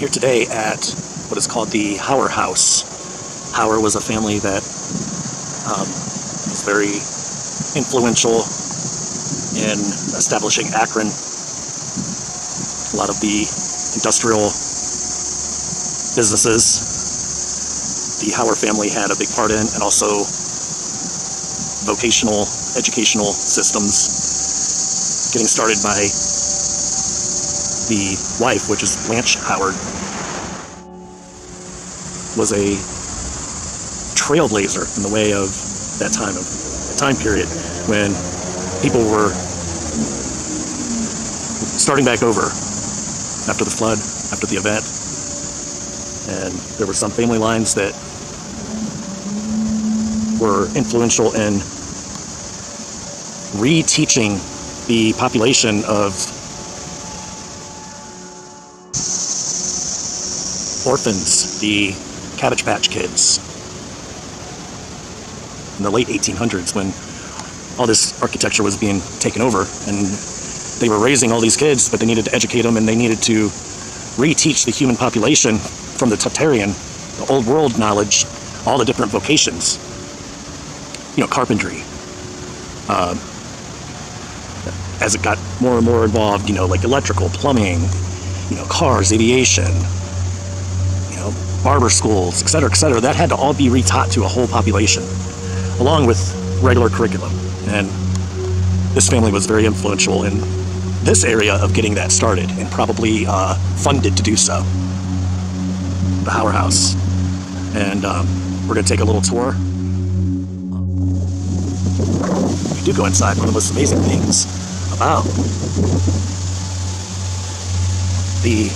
here today at what is called the Hauer House. Hauer was a family that was very influential in establishing Akron. A lot of the industrial businesses the Hauer family had a big part in, and also vocational educational systems, getting started by the wife, which is Blanche Howard, was a trailblazer in the way of that time period when people were starting back over after the flood, after the event. And there were some family lines that were influential in reteaching the population of orphans, the Cabbage Patch Kids, in the late 1800s, when all this architecture was being taken over, and they were raising all these kids, but they needed to educate them, and they needed to reteach the human population from the Tartarian, the old world knowledge, all the different vocations, carpentry. As it got more and more involved, like electrical, plumbing, cars, aviation, barber schools, etc., etc., that had to all be retaught to a whole population, along with regular curriculum. And this family was very influential in this area of getting that started, and probably funded to do so. The Hauer House. And we're going to take a little tour. We do go inside. One of the most amazing things about the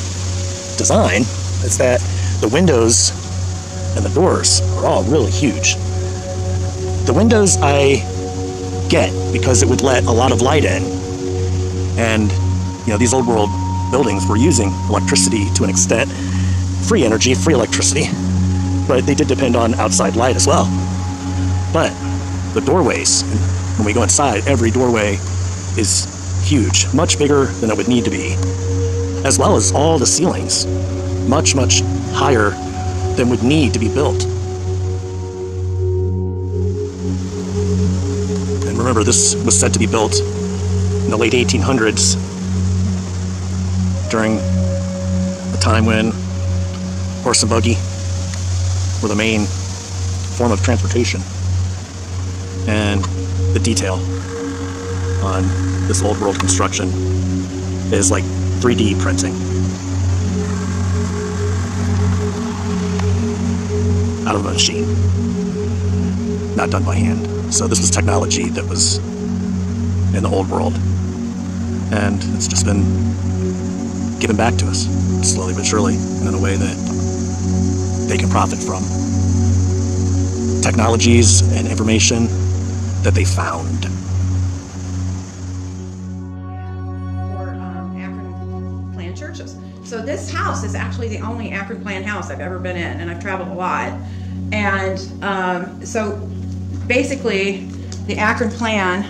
design is that the windows and the doors are all really huge. The windows I get because it would let a lot of light in, and these old world buildings were using electricity to an extent, free energy, free electricity, but they did depend on outside light as well. But the doorways, when we go inside, every doorway is huge, much bigger than it would need to be, as well as all the ceilings, much, much higher than would need to be built. And remember, this was said to be built in the late 1800s, during a time when horse and buggy were the main form of transportation. And the detail on this old world construction is like 3D printing. Out of a machine, not done by hand. So this was technology that was in the old world, and it's just been given back to us slowly but surely, and in a way that they can profit from. Technologies and information that they found. For Akron Plan churches. So this house is actually the only Akron Plan house I've ever been in, and I've traveled a lot. And so basically the Akron Plan,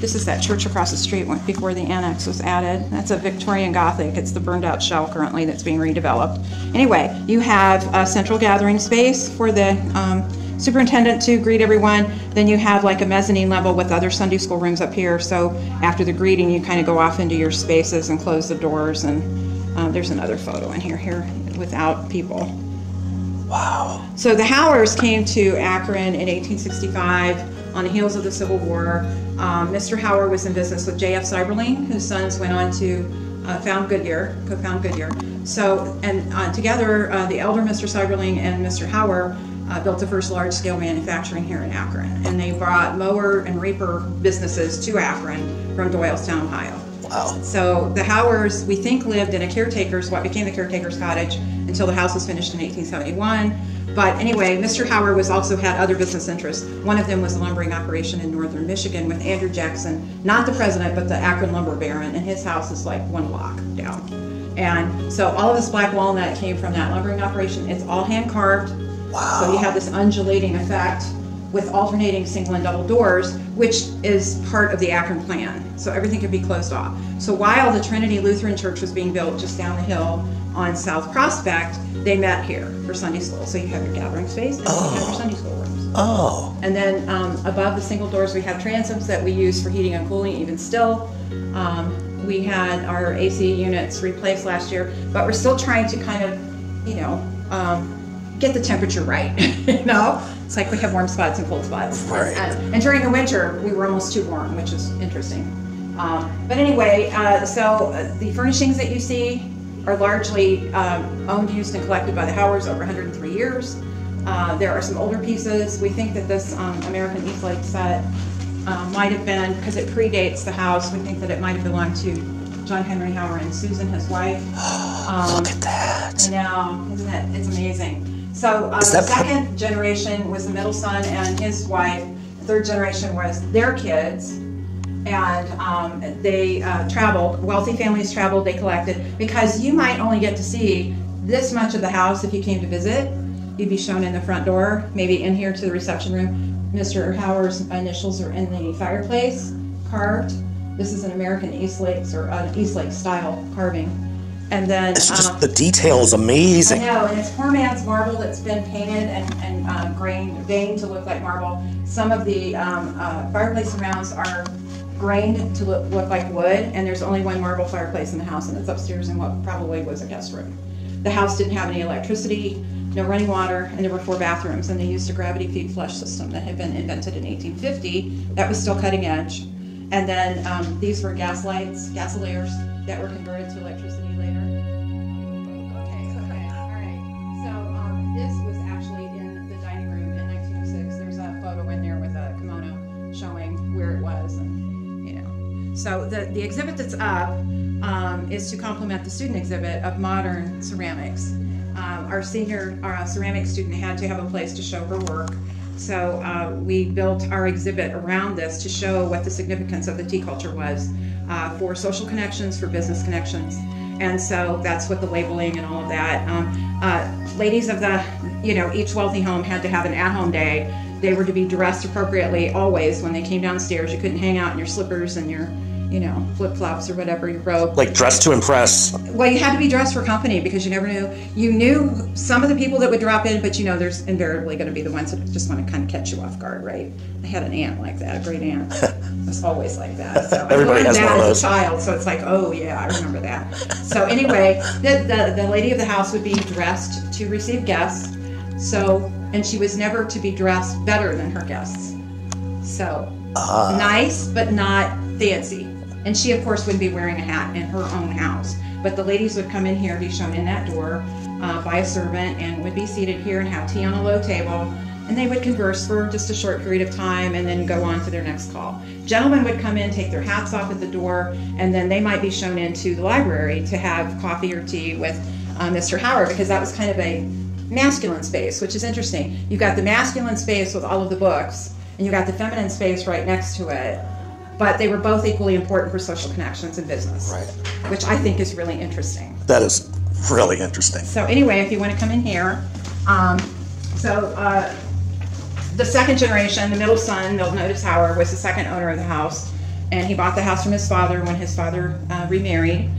this is that church across the street before the annex was added. That's a Victorian Gothic. It's the burned out shell currently that's being redeveloped. Anyway, you have a central gathering space for the superintendent to greet everyone. Then you have like a mezzanine level with other Sunday school rooms up here. So after the greeting, you kind of go off into your spaces and close the doors. And there's another photo in here without people. Wow. So the Hauers came to Akron in 1865 on the heels of the Civil War. Mr. Hauer was in business with J.F. Seiberling, whose sons went on to co-found Goodyear. So, and together, the elder Mr. Seiberling and Mr. Hauer built the first large-scale manufacturing here in Akron. And they brought mower and reaper businesses to Akron from Doylestown, Ohio. Wow. So the Hauers, we think, lived in what became the caretaker's cottage until the house was finished in 1871. But anyway, Mr. Hauer also had other business interests. One of them was a lumbering operation in northern Michigan with Andrew Jackson, not the president, but the Akron lumber baron, and his house is like 1 block down. And so all of this black walnut came from that lumbering operation. It's all hand carved. Wow. So you have this undulating effect with alternating single and double doors, which is part of the Akron plan. So everything could be closed off. So while the Trinity Lutheran Church was being built just down the hill on South Prospect, they met here for Sunday school. So you have your gathering space and you have your Sunday school rooms. Oh. And then above the single doors, we have transoms that we use for heating and cooling even still. We had our AC units replaced last year, but we're still trying to kind of, you know, get the temperature right. You know, it's like we have warm spots and cold spots. Right. And during the winter, we were almost too warm, which is interesting. But anyway, so the furnishings that you see are largely owned, used, and collected by the Howards over 103 years. There are some older pieces. We think that this American Eastlake set might have been, because it predates the house, we think that it might have belonged to John Henry Howard and Susan, his wife. Look at that. I know, isn't it? It's amazing. So the second generation was the middle son and his wife. The third generation was their kids. And they traveled, wealthy families traveled, they collected, because you might only get to see this much of the house if you came to visit. You'd be shown in the front door, maybe in here to the reception room. Mr. Howard's initials are in the fireplace, carved. This is an American Eastlake or an Eastlake style carving. And then it's just the detail is amazing. I know, and it's poor man's marble that's been painted and veined to look like marble. Some of the fireplace surrounds are grained to look like wood, and there's only one marble fireplace in the house, and it's upstairs in what probably was a guest room. The house didn't have any electricity, no running water, and there were 4 bathrooms, and they used a gravity feed flush system that had been invented in 1850. That was still cutting edge. And then these were gas lights, gasolaires that were converted to electricity later. Okay, all right. So this was actually in the dining room in 1906. There's a photo in there with a kimono showing where it was, and you know. So the exhibit that's up is to complement the student exhibit of modern ceramics. Our senior ceramics student had to have a place to show her work, so we built our exhibit around this to show what the significance of the tea culture was for social connections, for business connections, and so that's what the labeling and all of that. Ladies of the, you know, each wealthy home had to have an at-home day. They were to be dressed appropriately always when they came downstairs. You couldn't hang out in your slippers and your, you know, flip-flops or whatever, your robe. Like dressed to impress. Well, you had to be dressed for company because you never knew. You knew some of the people that would drop in, but you know there's invariably going to be the ones that just want to kind of catch you off guard, right? I had an aunt like that, a great aunt. It was always like that. So Everybody has one of those. as a child, so it's like, oh yeah, I remember that. So anyway, the lady of the house would be dressed to receive guests. So, and she was never to be dressed better than her guests. So nice, but not fancy. And she, of course, wouldn't be wearing a hat in her own house. But the ladies would come in here, be shown in that door by a servant, and would be seated here and have tea on a low table. And they would converse for just a short period of time and then go on to their next call. Gentlemen would come in, take their hats off at the door, and then they might be shown into the library to have coffee or tea with Mr. Howard, because that was kind of a masculine space, which is interesting. You've got the masculine space with all of the books, and you've got the feminine space right next to it. But they were both equally important for social connections and business, right? Which I think is really interesting. That is really interesting. So anyway, if you want to come in here, the second generation, the middle son, Milton Otis Howard, was the second owner of the house, and he bought the house from his father when his father remarried.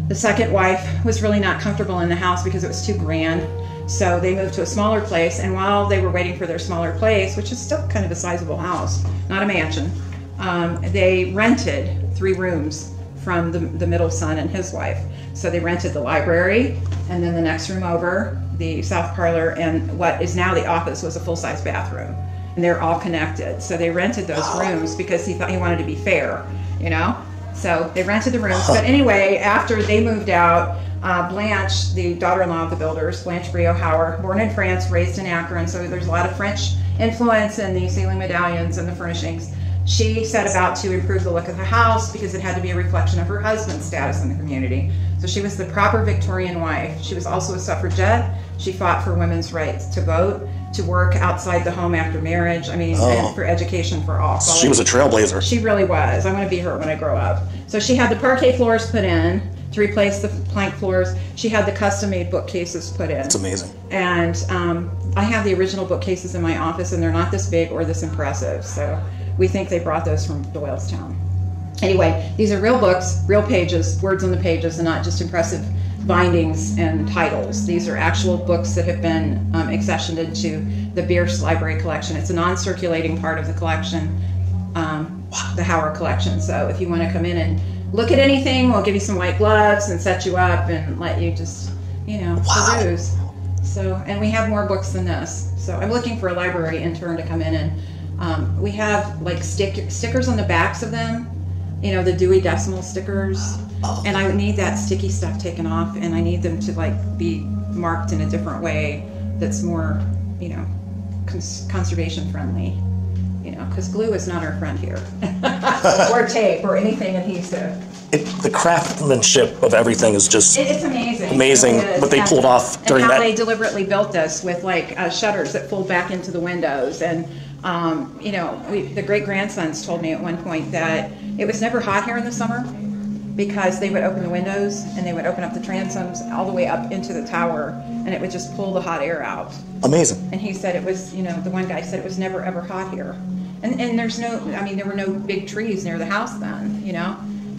The second wife was really not comfortable in the house because it was too grand, so they moved to a smaller place, and while they were waiting for their smaller place, which is still kind of a sizable house, not a mansion, they rented 3 rooms from the middle son and his wife. So they rented the library, and then the next room over, the south parlor, and what is now the office was a full-size bathroom. And they're all connected. So they rented those rooms because he thought he wanted to be fair, you know? So they rented the rooms. But anyway, after they moved out, Blanche, the daughter-in-law of the builders, Blanche Howard, born in France, raised in Akron, so there's a lot of French influence in the ceiling medallions and the furnishings. She set about to improve the look of the house because it had to be a reflection of her husband's status in the community. So she was the proper Victorian wife. She was also a suffragette. She fought for women's rights to vote, to work outside the home after marriage, I mean, and for education for all. She was a trailblazer. She really was. I want to be her when I grow up. So she had the parquet floors put in to replace the plank floors. She had the custom-made bookcases put in. It's amazing. And I have the original bookcases in my office, and they're not this big or this impressive. So we think they brought those from Doylestown. Anyway, these are real books, real pages, words on the pages, and not just impressive bindings and titles. These are actual books that have been accessioned into the Bierce Library collection. It's a non-circulating part of the collection, the Howard collection. So if you want to come in and look at anything, we'll give you some white gloves and set you up and let you just, you know, peruse. So, and we have more books than this. So I'm looking for a library intern to come in, and we have like stickers on the backs of them, you know, the Dewey Decimal stickers. And I would need that sticky stuff taken off, and I need them to like be marked in a different way that's more, you know, conservation friendly, you know, because glue is not our friend here, or tape or anything adhesive. The craftsmanship of everything is just it's amazing. Amazing it really what they pulled off during and how that. They deliberately built this with like shutters that fold back into the windows. And you know, the great grandsons told me at one point that it was never hot here in the summer because they would open the windows and they would open up the transoms all the way up into the tower, and it would just pull the hot air out. Amazing. And he said it was, you know, the one guy said it was never ever hot here. And there's no, I mean, there were no big trees near the house then, you know.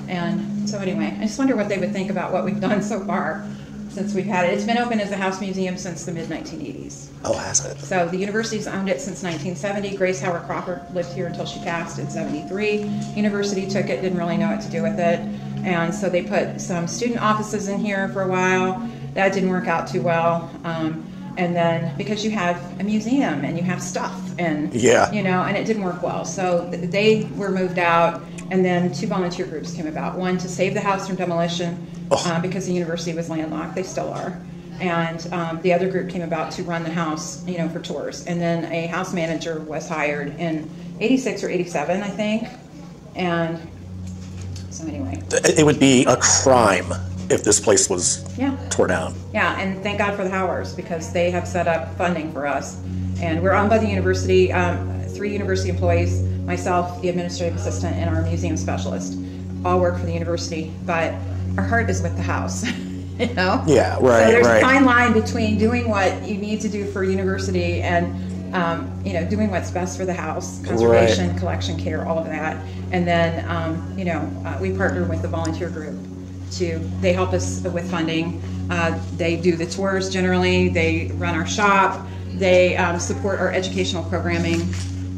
And so anyway, I just wonder what they would think about what we've done so far since we've had it. It's been open as a house museum since the mid-1980s. Oh, has it? So the university's owned it since 1970. Grace Howard Crawford lived here until she passed in 73. University took it, didn't really know what to do with it. And so they put some student offices in here for a while. That didn't work out too well. And then because you have a museum and you have stuff and, you know, and it didn't work well. So they were moved out, and then two volunteer groups came about. One to save the house from demolition because the university was landlocked. They still are. And the other group came about to run the house, you know, for tours. And then a house manager was hired in 86 or 87, I think. And so anyway. It would be a crime if this place was tore down. Yeah, and thank God for the Howards, because they have set up funding for us. And we're owned by the university, 3 university employees, myself, the administrative assistant, and our museum specialist, all work for the university, but our heart is with the house, you know? Yeah, right, so there's a fine line between doing what you need to do for university and, you know, doing what's best for the house, conservation, collection, care, all of that. And then, you know, we partner with the volunteer group. They help us with funding. They do the tours generally. They run our shop. They support our educational programming.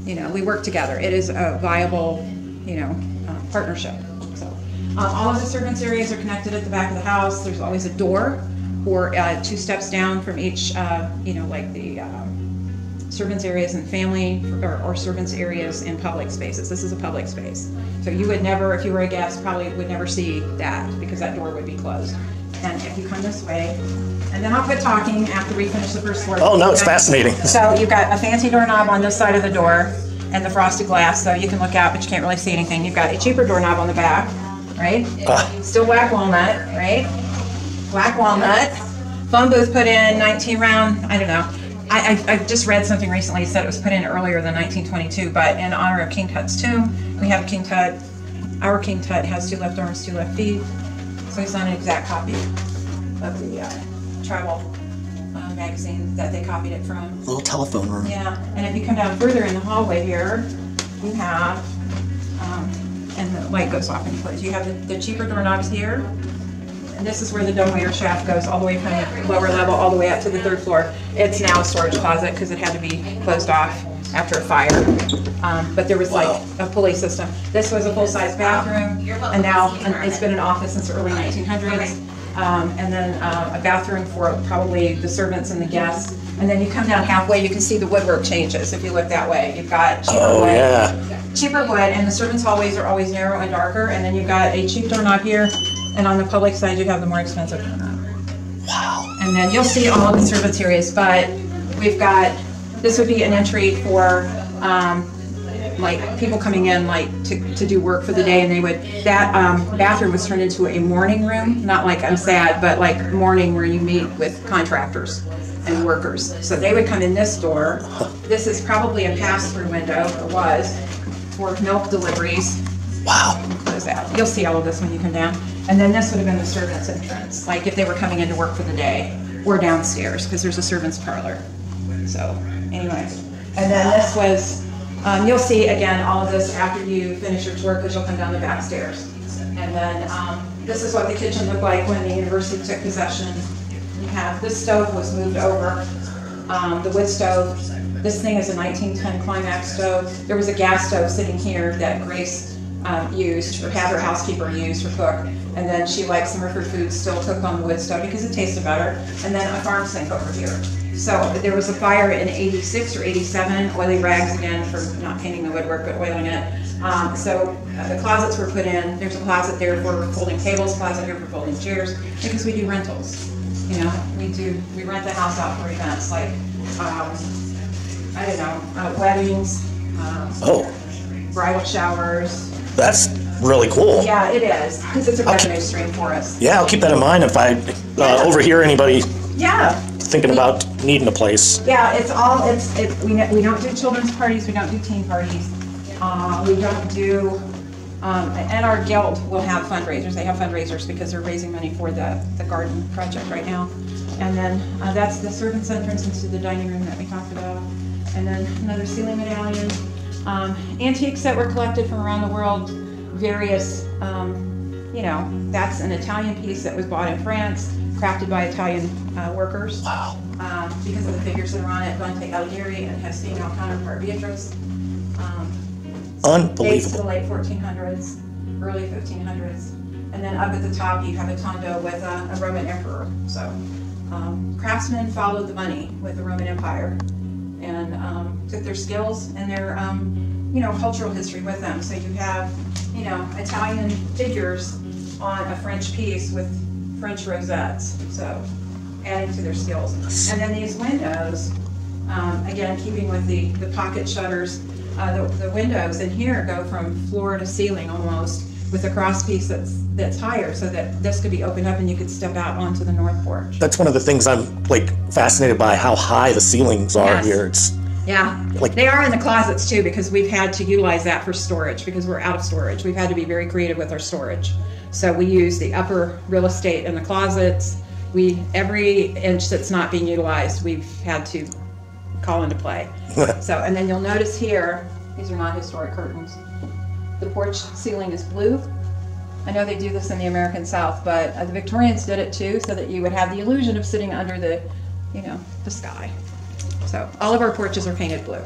You know, we work together. It is a viable, you know, partnership. So all of the servants' areas are connected at the back of the house. There's always a door or 2 steps down from each, you know, like the servants' areas and family or servants' areas and public spaces. This is a public space. So you would never, if you were a guest, probably would never see that because that door would be closed. And if you come this way, and then I'll quit talking after we finish the first floor. Oh no, it's fascinating. So you've got a fancy doorknob on this side of the door and the frosted glass, so you can look out, but you can't really see anything. You've got a cheaper doorknob on the back, right? Still black walnut, right? Black walnut. Phone booth put in 19 round, I don't know. I just read something recently that said it was put in earlier than 1922, but in honor of King Tut's tomb, we have King Tut. Our King Tut has 2 left arms, 2 left feet, so he's not an exact copy of the travel magazine that they copied it from. A little telephone room. Yeah, and if you come down further in the hallway here, you have, and the light goes off when you close, you have the cheaper doorknobs here. And this is where the dumbwaiter shaft goes all the way from the lower level all the way up to the 3rd floor. It's now a storage closet because it had to be closed off after a fire. But there was like a pulley system. This was a full-size bathroom, and now it's been an office since the early 1900s. And then a bathroom for probably the servants and the guests. And then you come down halfway, you can see the woodwork changes if you look that way. You've got cheaper wood, cheaper wood, and the servants' hallways are always narrow and darker. And then you've got a cheap doorknob here. And on the public side, you have the more expensive doorknob. Wow. And then you'll see all of the servants' areas, but we've got, this would be an entry for like people coming in like to do work for the day, and they would, that bathroom was turned into a morning room, not like I'm sad, but like morning where you meet with contractors and workers. So they would come in this door. This is probably a pass-through window, or was, for milk deliveries. Wow. Close that. You'll see all of this when you come down. And then this would have been the servants' entrance, like if they were coming in to work for the day, or downstairs, because there's a servants' parlor. So, anyway. And then this was You'll see, again, all of this after you finish your tour because you'll come down the back stairs. And then this is what the kitchen looked like when the university took possession. You have, this stove was moved over, the wood stove. This thing is a 1910 Climax stove. There was a gas stove sitting here that Grace used, or had her housekeeper use for cook. And then she liked some of her food still cooked on the wood stove because it tasted better. And then a farm sink over here. So there was a fire in 86 or 87, oily rags again for not painting the woodwork but oiling it. The closets were put in. There's a closet there for folding tables, closet here for folding chairs, because we do rentals. You know, we rent the house out for events like, I don't know, weddings, bridal showers. That's really cool. Yeah, it is, because it's a revenue stream for us. Yeah, I'll keep that in mind if I overhear anybody thinking about needing a place. Yeah, we don't do children's parties, we don't do teen parties. We don't do, and our guild will have fundraisers. They have fundraisers because they're raising money for the garden project right now. And then that's the servant's entrance into the dining room that we talked about. And then another ceiling medallion. Antiques that were collected from around the world, various, you know, that's an Italian piece that was bought in France, crafted by Italian workers. Wow. Because of the figures that are on it, Dante Alighieri and his female counterpart Beatrice. Unbelievable. Dates to the late 1400s, early 1500s. And then up at the top you have a tondo with a Roman emperor. So craftsmen followed the money with the Roman Empire and took their skills and their you know, cultural history with them. So you have, you know, Italian figures on a French piece with French rosettes, so adding to their skills. And then these windows, again, keeping with the pocket shutters, the windows in here go from floor to ceiling almost, with a cross piece that's higher, so that this could be opened up and you could step out onto the north porch. That's one of the things I'm like fascinated by, how high the ceilings are here. It's like, they are in the closets too, because we've had to utilize that for storage because we're out of storage. We've had to be very creative with our storage. So we use the upper real estate in the closets. Every inch that's not being utilized, we've had to call into play. So, and then you'll notice here, these are not historic curtains. The porch ceiling is blue. I know they do this in the American South, but the Victorians did it too, so that you would have the illusion of sitting under the, you know, the sky. So all of our porches are painted blue.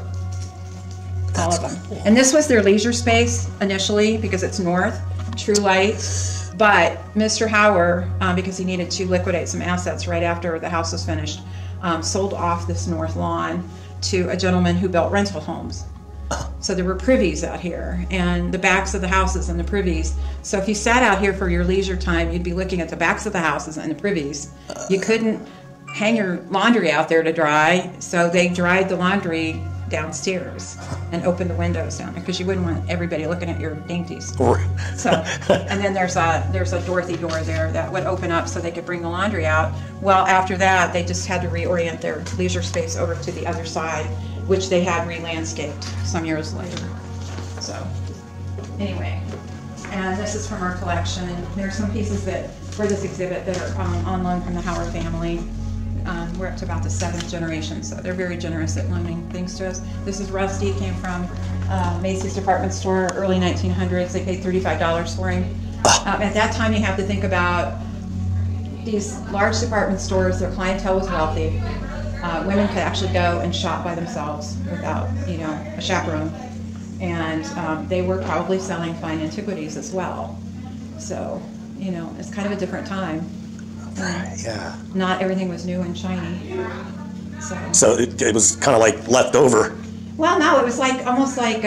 All of them. Cool. And this was their leisure space initially because it's north, true light. But Mr. Hauer, because he needed to liquidate some assets right after the house was finished, sold off this north lawn to a gentleman who built rental homes. So there were privies out here, and the backs of the houses and the privies. So if you sat out here for your leisure time, you'd be looking at the backs of the houses and the privies. You couldn't hang your laundry out there to dry, so they dried the laundry downstairs and opened the windows down there because you wouldn't want everybody looking at your dainties. So, and then there's a Dorothy door there that would open up so they could bring the laundry out. Well, after that, they just had to reorient their leisure space over to the other side, which they had re-landscaped some years later. So, anyway, and this is from our collection. There's some pieces that for this exhibit that are on loan from the Howard family. We're up to about the 7th generation, so they're very generous at loaning things to us. This is Rusty, came from Macy's department store, early 1900s. They paid $35 for him. At that time, you have to think about these large department stores, their clientele was wealthy. Women could actually go and shop by themselves without, you know, a chaperone. And they were probably selling fine antiquities as well. So, you know, it's kind of a different time. Yeah. Not everything was new and shiny. So it was kind of like left over. Well, no, it was like almost like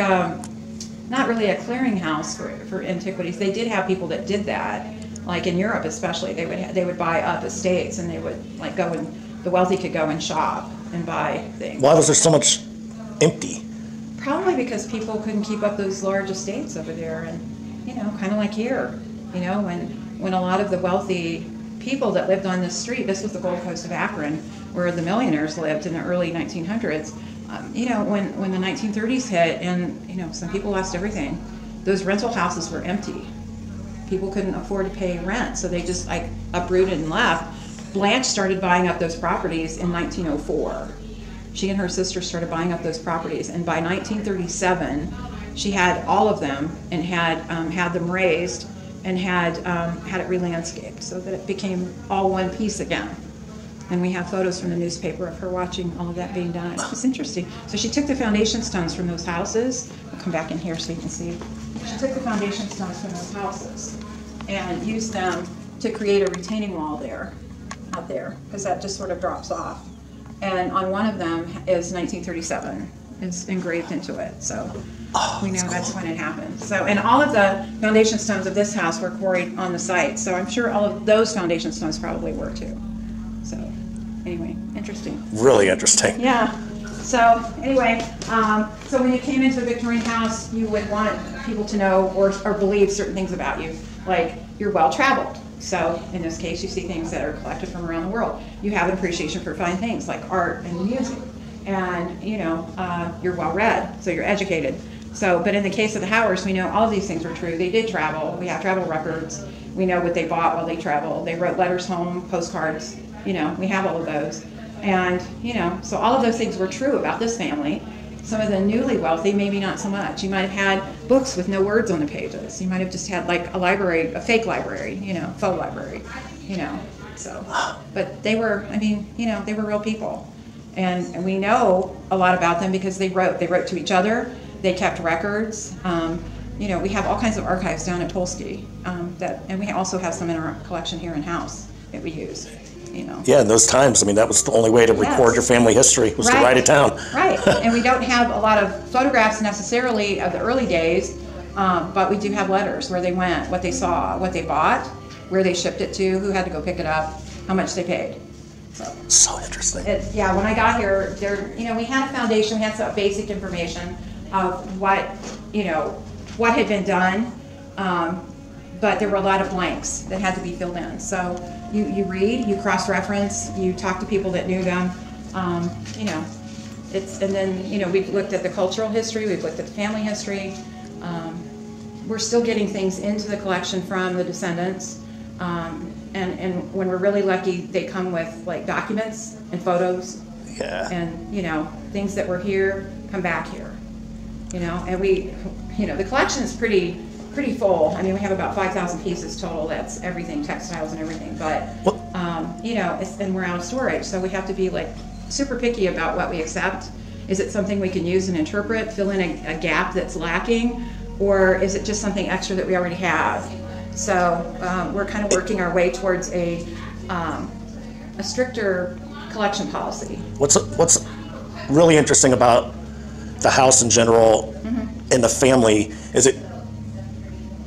not really a clearinghouse for antiquities. They did have people that did that, like in Europe especially. They would buy up estates, and they would like go and the wealthy could go and shop and buy things. Why was there so much empty? Probably because people couldn't keep up those large estates over there, and you know, kind of like here, you know, when a lot of the wealthy people that lived on this street, this was the Gold Coast of Akron, where the millionaires lived in the early 1900s. You know, when the 1930s hit, and you know, some people lost everything. Those rental houses were empty. People couldn't afford to pay rent, so they just like uprooted and left. Blanche started buying up those properties in 1904. she and her sister started buying up those properties. And by 1937, she had all of them and had them raised and had it re-landscaped so that it became all one piece again. And we have photos from the newspaper of her watching all of that being done. It's just interesting. So she took the foundation stones from those houses. I'll come back in here so you can see. She took the foundation stones from those houses and used them to create a retaining wall there, out there, because that just sort of drops off. And on one of them is 1937. Is engraved into it. So we know that's when it happened. So, and all of the foundation stones of this house were quarried on the site. So I'm sure all of those foundation stones probably were too. So anyway, interesting. Really interesting. Yeah. So anyway, so when you came into a Victorian house, you would want people to know or believe certain things about you, like you're well traveled. So in this case, you see things that are collected from around the world. You have an appreciation for fine things like art and music. And, you know, you're well read, so you're educated. So, but in the case of the Howards, we know all of these things were true. They did travel. We have travel records. We know what they bought while they traveled. They wrote letters home, postcards. You know, we have all of those. And, you know, so all of those things were true about this family. Some of the newly wealthy, maybe not so much. You might have had books with no words on the pages. You might have just had like a library, a fake library, you know, faux library, you know. So, but they were, I mean, you know, they were real people. And we know a lot about them because they wrote to each other. They kept records. You know, we have all kinds of archives down at Polsky and we also have some in our collection here in house that we use. You know. Yeah, in those times, I mean, that was the only way to record your family history was to write it down. Right, and we don't have a lot of photographs necessarily of the early days, but we do have letters where they went, what they saw, what they bought, where they shipped it to, who had to go pick it up, how much they paid. So interesting. Yeah, when I got here, you know, we had a foundation, we had some basic information of what, you know, what had been done, but there were a lot of blanks that had to be filled in. So you read, you cross-reference, you talk to people that knew them, you know, and then, you know, we've looked at the cultural history, we've looked at the family history. We're still getting things into the collection from the descendants. And when we're really lucky, they come with like documents and photos. Yeah. And, you know, things that were here come back here. You know, and we, you know, the collection is pretty full. I mean, we have about 5,000 pieces total. That's everything, textiles and everything. But, you know, and we're out of storage. So we have to be like super picky about what we accept. Is it something we can use and interpret, fill in a gap that's lacking? Or is it just something extra that we already have? So we're kind of working our way towards a stricter collection policy. What's really interesting about the house in general and the family is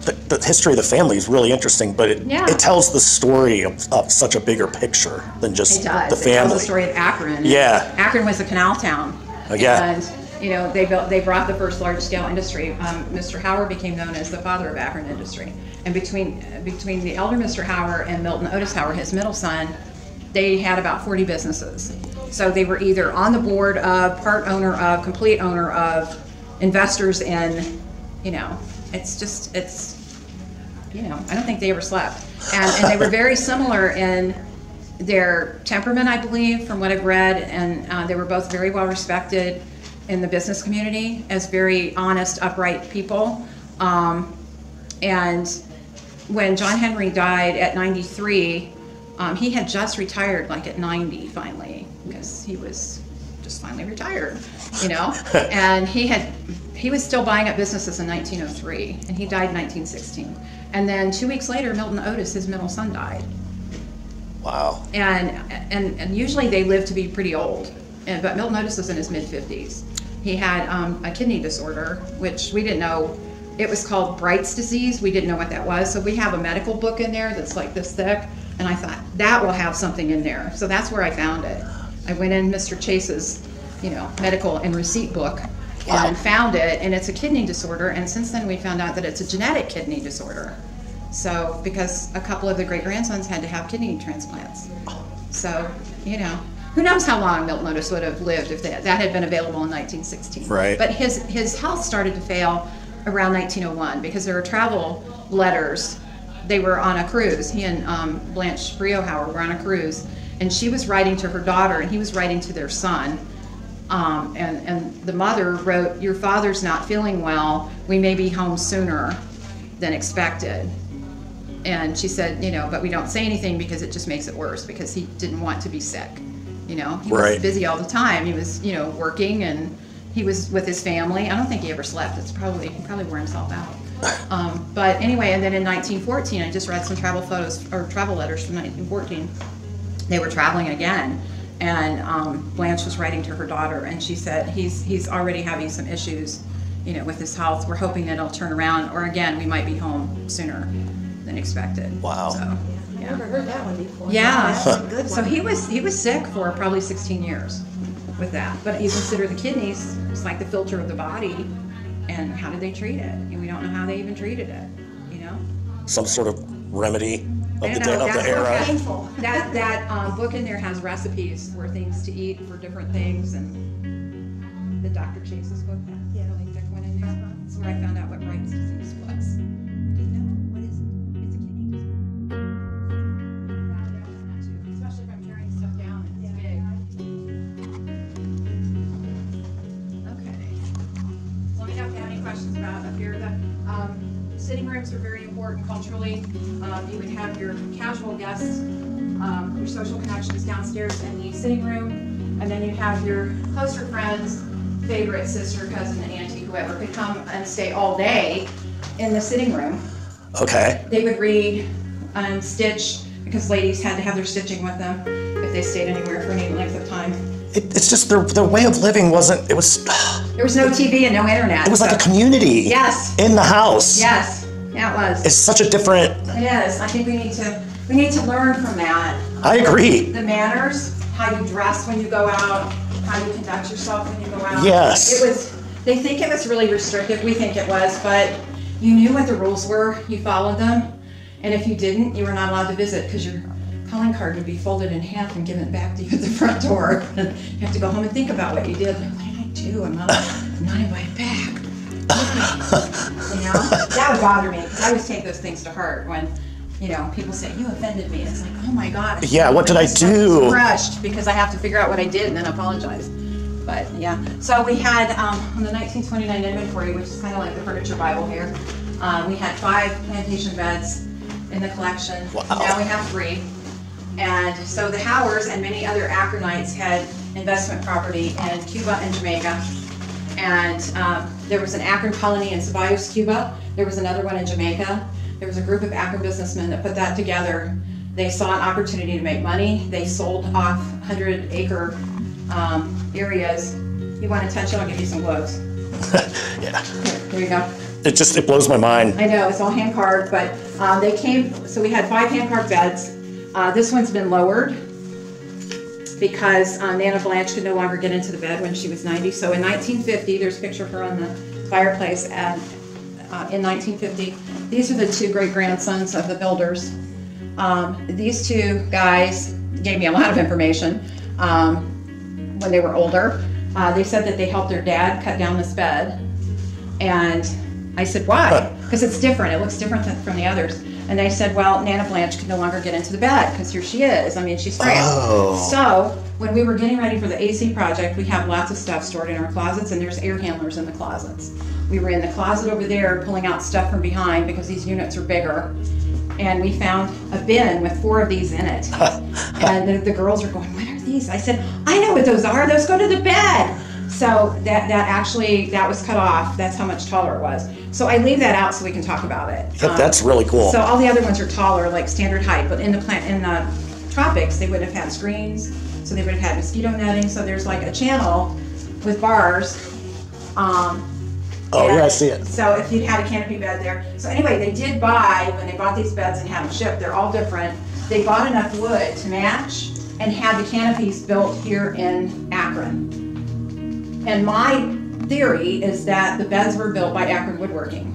the history of the family is really interesting, but it tells the story of such a bigger picture than just the family. It tells the story of Akron. Yeah. Akron was a canal town. Yeah. And you know, they brought the first large-scale industry. Mr. Howard became known as the father of Akron industry. And between the elder Mr. Howard and Milton Otis Howard, his middle son, they had about 40 businesses. So they were either on the board of, part owner of, complete owner of, investors in, you know, it's, you know, I don't think they ever slept. And they were very similar in their temperament, I believe, from what I've read, and they were both very well respected in the business community as very honest, upright people. And when John Henry died at 93, he had just retired, like at 90 finally, because he was just finally retired, you know. And he was still buying up businesses in 1903, and he died in 1916. And then 2 weeks later, Milton Otis, his middle son, died. Wow. And usually they live to be pretty old, but Milton Otis was in his mid-50s. He had a kidney disorder, which we didn't know. It was called Bright's disease. We didn't know what that was. So we have a medical book in there that's like this thick, and I thought that will have something in there. So that's where I found it. I went in Mr. Chase's, you know, medical and receipt book and found it, and it's a kidney disorder. And since then we found out that it's a genetic kidney disorder. So because a couple of the great-grandsons had to have kidney transplants. So, you know, who knows how long Milton Otis would have lived if that had been available in 1916. Right. But his health started to fail around 1901 because there were travel letters. They were on a cruise. He and Blanche Brio Howard were on a cruise, and she was writing to her daughter, and he was writing to their son. And the mother wrote, "Your father's not feeling well. We may be home sooner than expected." And she said, you know, but we don't say anything because it just makes it worse, because he didn't want to be sick. You know, he was busy all the time. He was, you know, working, and he was with his family. I don't think he ever slept. He probably wore himself out. But anyway, and then in 1914, I just read some travel photos or travel letters from 1914. They were traveling again, and Blanche was writing to her daughter, and she said, he's already having some issues, you know, with his health. We're hoping that it'll turn around, or again, we might be home sooner than expected. Wow. So, I've never heard that one before. yeah. That's a good one. So he was sick for probably 16 years with that. But you consider the kidneys, it's like the filter of the body, and how did they treat it? And we don't know how they even treated it, you know? Some sort of remedy of I the, don't know, of the that's era. Painful. That book in there has recipes for things to eat for different things, and the Dr. Chase's book, that really thick one in there. That's where I found out what Bright's disease was. Do you know what is it? It's a kidney disease. Especially if I'm carrying stuff down and it's big. Okay. So let me know if you have any questions about up here. The sitting rooms are very important culturally. You would have your casual guests, your social connections downstairs in the sitting room, and then you have your closer friends, favorite sister, cousin, auntie, whoever could come and stay all day in the sitting room. Okay. They would read and stitch, because ladies had to have their stitching with them if they stayed anywhere for any length of time. It's just their way of living wasn't, it was... There was no TV and no internet. It was like a community. Yes. In the house. Yes. Yeah, it was. It's such a different... It is. I think we need to learn from that. I agree. The manners, how you dress when you go out, how you conduct yourself when you go out. Yes. It was. They think it was really restrictive. We think it was, but you knew what the rules were. You followed them, and if you didn't, you were not allowed to visit, because your calling card would be folded in half and given back to you at the front door. You have to go home and think about what you did. Like, what did I do? I'm not invited back. You know, that would bother me, because I always take those things to heart when, you know, people say, "You offended me." It's like, oh my God. Yeah, what did I do? Crushed, because I have to figure out what I did and then apologize. But yeah, so we had on the 1929 inventory, which is kind of like the furniture Bible here, we had 5 plantation beds in the collection. Wow. Now we have 3. And so the Howards and many other Akronites had investment property in Cuba and Jamaica. And there was an Akron colony in Ceballos, Cuba. There was another one in Jamaica. There was a group of Akron businessmen that put that together. They saw an opportunity to make money. They sold off 100-acre areas. You want attention? I'll give you some gloves. Yeah. Here you go. It blows my mind. I know, it's all hand carved, but they came, so we had 5 hand carved beds. This one's been lowered because Nana Blanche could no longer get into the bed when she was 90. So in 1950, there's a picture of her on the fireplace, and in 1950, these are the 2 great-grandsons of the builders. These 2 guys gave me a lot of information when they were older. They said that they helped their dad cut down this bed, and I said, why? Because it's different. It looks different from the others. And they said, well, Nana Blanche could no longer get into the bed because here she is. I mean, she's frail. Oh. So when we were getting ready for the AC project, we have lots of stuff stored in our closets, and there's air handlers in the closets. We were in the closet over there pulling out stuff from behind because these units are bigger. And we found a bin with 4 of these in it. And the girls are going, what are these? I said, I know what those are. Those go to the bed. So that was cut off. That's how much taller it was. So I leave that out so we can talk about it. That's really cool. So all the other ones are taller, like standard height. But in the tropics, they would have had screens. So they would have had mosquito netting. So there's like a channel with bars. Oh, yeah, I see it. So if you'd had a canopy bed there. So anyway, they did buy, when they bought these beds and had them shipped, they're all different. They bought enough wood to match and had the canopies built here in Akron. And my theory is that the beds were built by Akron Woodworking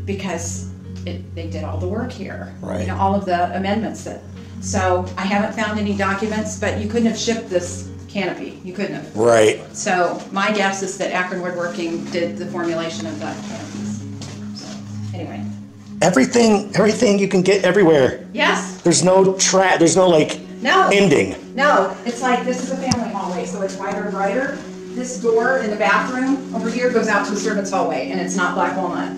because they did all the work here. Right. You know, all of the amendments that. So I haven't found any documents, but you couldn't have shipped this canopy. You couldn't have. Right. So my guess is that Akron Woodworking did the formulation of the canopies. So anyway. Everything you can get everywhere. Yes. There's no like No. ending. No, it's like, this is a family hallway, so it's wider and brighter. This door in the bathroom over here goes out to the servants' hallway, and it's not black walnut.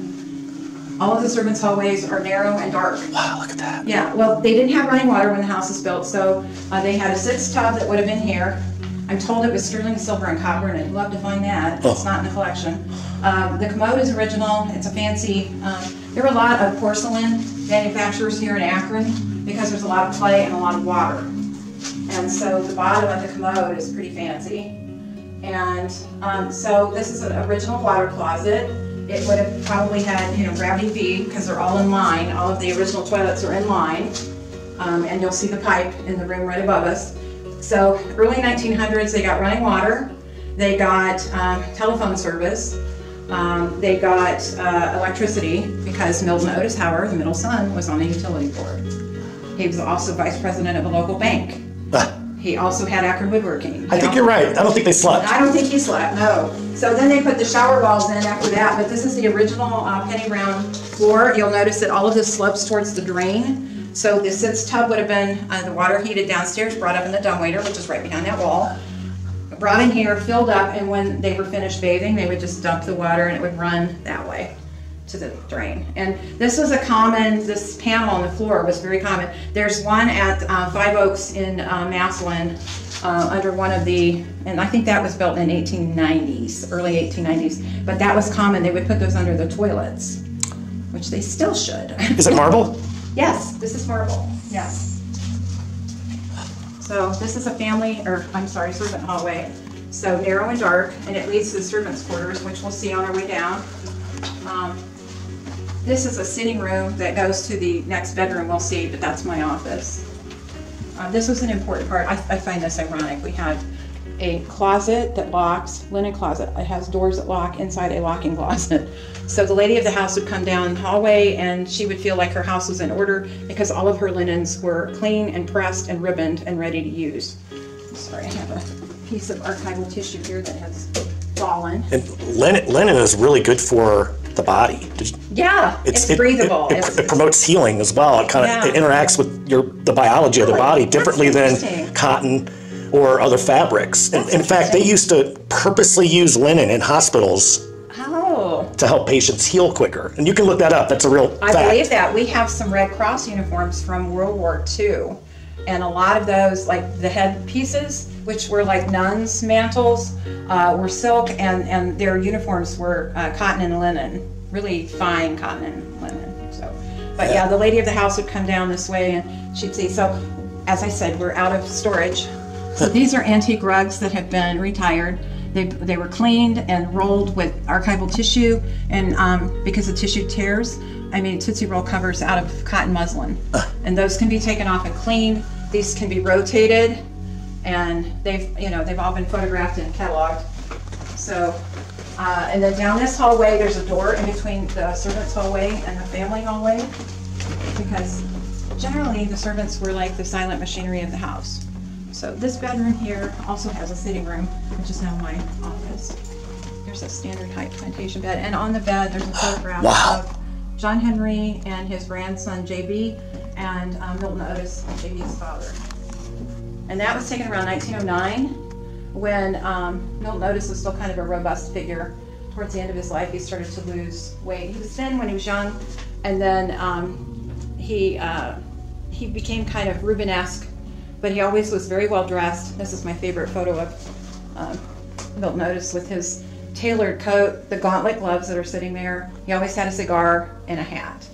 All of the servants' hallways are narrow and dark. Wow, look at that. Yeah, well, they didn't have running water when the house was built, so they had a 6 tub that would have been here. I'm told it was sterling silver and copper, and I'd love to find that. It's not in the collection. The commode is original. It's a fancy. There were a lot of porcelain manufacturers here in Akron because there's a lot of clay and a lot of water. And so the bottom of the commode is pretty fancy. And so this is an original water closet. It would have probably had, gravity feed because they're all in line. All of the original toilets are in line. And you'll see the pipe in the room right above us. So early 1900s, they got running water. They got telephone service. They got electricity because Milton Otis Howard, the middle son, was on the utility board. He was also vice president of a local bank. He also had Akron Woodworking. I think you're right. I don't think they slept. I don't think he slept, no. So then they put the shower walls in after that, but this is the original penny round floor. You'll notice that all of this slopes towards the drain. So the 6 tub would have been the water heated downstairs, brought up in the dumbwaiter, which is right behind that wall. Brought in here, filled up, and when they were finished bathing, they would just dump the water and it would run that way to the drain. And this was this panel on the floor was very common. There's one at 5 Oaks in Massillon under one of and I think that was built in 1890s, early 1890s, but that was common. They would put those under the toilets, which they still should. Is it marble? Yes, this is marble, yes. So this is a servant hallway. So narrow and dark, and it leads to the servants' quarters, which we'll see on our way down. This is a sitting room that goes to the next bedroom we'll see, but that's my office. This was an important part. I find this ironic. We have a closet that locks, linen closet. It has doors that lock inside a locking closet. So the lady of the house would come down the hallway and she would feel like her house was in order because all of her linens were clean and pressed and ribboned and ready to use. Sorry, I have a piece of archival tissue here that has fallen. And linen is really good for the body. Yeah, it's breathable. It promotes healing as well. It kind of it interacts with the biology of the body differently than cotton or other fabrics. And in fact, they used to purposely use linen in hospitals to help patients heal quicker. And you can look that up. That's a real fact. I believe that. We have some Red Cross uniforms from World War II. And a lot of those, like the head pieces, which were like nuns' mantles, were silk, and their uniforms were cotton and linen, really fine cotton and linen. So, but yeah, the lady of the house would come down this way, and she'd see. So, as I said, we're out of storage. So these are antique rugs that have been retired. They were cleaned and rolled with archival tissue, and because the tissue tears, Tootsie Roll covers out of cotton muslin, and those can be taken off and cleaned. These can be rotated, and they've all been photographed and cataloged. So, and then down this hallway, there's a door in between the servants' hallway and the family hallway, because generally the servants were like the silent machinery of the house. So this bedroom here also has a sitting room, which is now my office. There's a standard height plantation bed, and on the bed there's a photograph of John Henry and his grandson JB, and Milton Otis, JB's father. And that was taken around 1909 when Milton Otis was still kind of a robust figure. Towards the end of his life, he started to lose weight. He was thin when he was young, and then he became kind of Rubenesque, but he always was very well dressed. This is my favorite photo of Milton Otis with his tailored coat, the gauntlet gloves that are sitting there. He always had a cigar and a hat.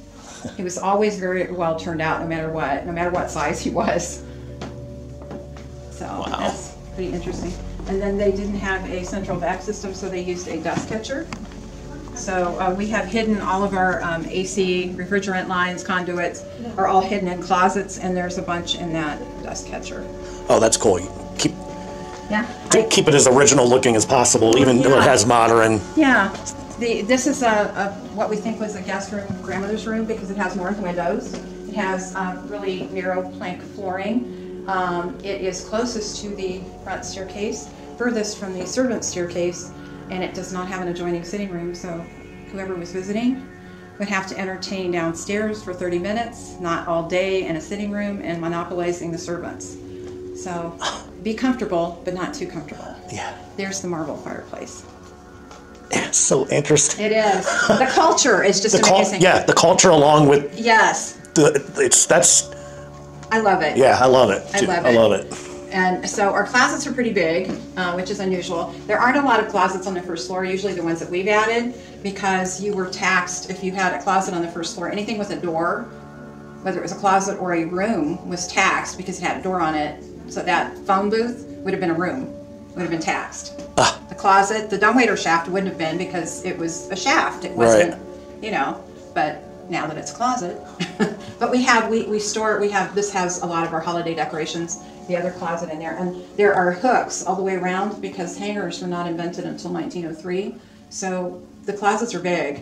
He was always very well turned out, no matter what size he was. So that's pretty interesting. And then they didn't have a central vac system, so they used a dust catcher. So we have hidden all of our AC, refrigerant lines, conduits are all hidden in closets, and there's a bunch in that dust catcher. Oh, that's cool. Keep it as original looking as possible, even though it has modern. Yeah. This is what we think was a guest room, grandmother's room, because it has north windows. It has really narrow plank flooring. It is closest to the front staircase, furthest from the servant staircase, and it does not have an adjoining sitting room, so whoever was visiting would have to entertain downstairs for 30 minutes, not all day in a sitting room, and monopolizing the servants. So be comfortable, but not too comfortable. Yeah. There's the marble fireplace. It's so interesting. It is. The culture is just amazing. Yeah, the culture along with Yes. that's. I love it. Yeah, I love it. I love it. And so our closets are pretty big, which is unusual. There aren't a lot of closets on the first floor, usually the ones that we've added, because you were taxed if you had a closet on the first floor. Anything with a door, whether it was a closet or a room, was taxed because it had a door on it. So that phone booth would have been a room, would have been taxed. The closet, the dumbwaiter shaft wouldn't have been because it was a shaft. It wasn't, but now that it's a closet. But we have this has a lot of our holiday decorations, the other closet in there. And there are hooks all the way around because hangers were not invented until 1903. So the closets are big,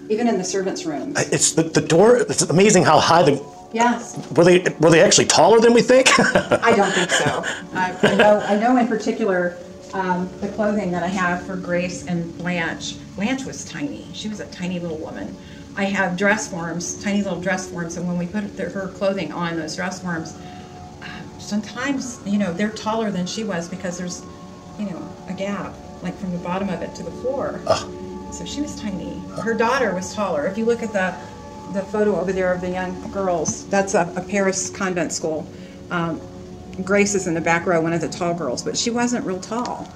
even in the servants' rooms. It's the door, it's amazing how high Yes. Were they actually taller than we think? I don't think so. I know in particular the clothing that I have for Grace and Blanche. Blanche was tiny. She was a tiny little woman. I have dress forms, tiny little dress forms, and when we put her clothing on those dress forms, sometimes, they're taller than she was because there's, a gap, like from the bottom of it to the floor. So she was tiny. Her daughter was taller. If you look at the photo over there of the young girls, that's a Paris convent school. Grace is in the back row, one of the tall girls, but she wasn't real tall.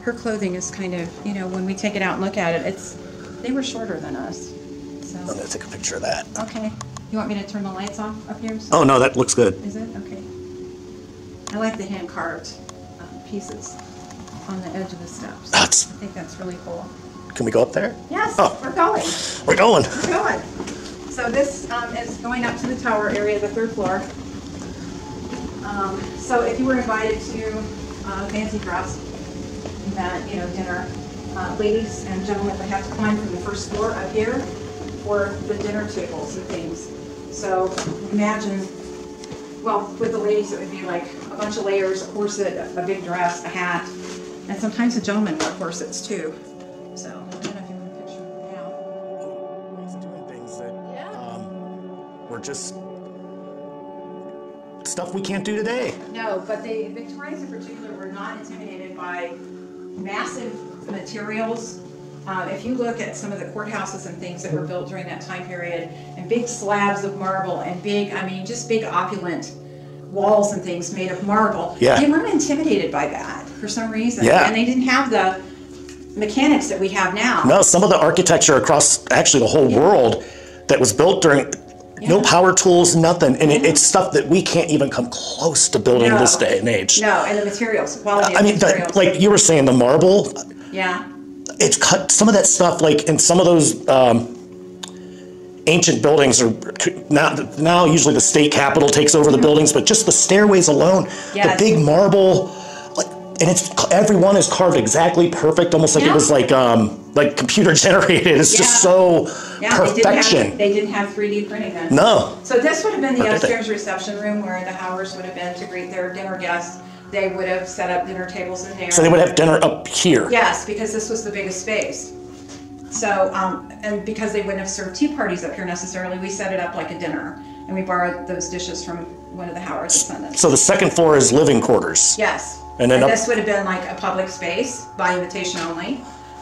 Her clothing is kind of, when we take it out and look at it, they were shorter than us. So. I'm going to take a picture of that. Okay. You want me to turn the lights off up here? Oh, no, that looks good. Is it? Okay. I like the hand-carved pieces on the edge of the steps. I think that's really cool. Can we go up there? Yes, we're going. We're going. We're going. So this is going up to the tower area, the third floor. So if you were invited to fancy dress event, dinner, ladies and gentlemen would have to climb from the first floor up here for the dinner tables and things. So imagine, well, with the ladies it would be like a bunch of layers, a corset, a big dress, a hat, and sometimes the gentlemen wear corsets too. So I don't know if you want a picture now. He's doing things that were just stuff we can't do today. No, but the Victorians in particular were not intimidated by massive materials. If you look at some of the courthouses and things that were built during that time period, and big slabs of marble and big opulent walls and things made of marble, they weren't intimidated by that for some reason. And they didn't have the mechanics that we have now. No, some of the architecture across actually the whole world that was built during no power tools, nothing. And it's stuff that we can't even come close to building this day and age. No, and the materials, quality of materials. Like you were saying, the marble. Yeah. It's cut, some of that stuff, like in some of those ancient buildings are now usually the state capitol takes over the buildings, but just the stairways alone, the big marble, and every one is carved exactly perfect, almost like it was like computer generated. It's just so perfection. They didn't have 3D printing then. No. So this would have been the upstairs reception room where the Howards would have been to greet their dinner guests. They would have set up dinner tables in there. So they would have dinner up here. Yes, because this was the biggest space. So, and because they wouldn't have served tea parties up here necessarily, we set it up like a dinner. And we borrowed those dishes from one of the Howard descendants. So the second floor is living quarters. Yes. And then this would have been like a public space by invitation only.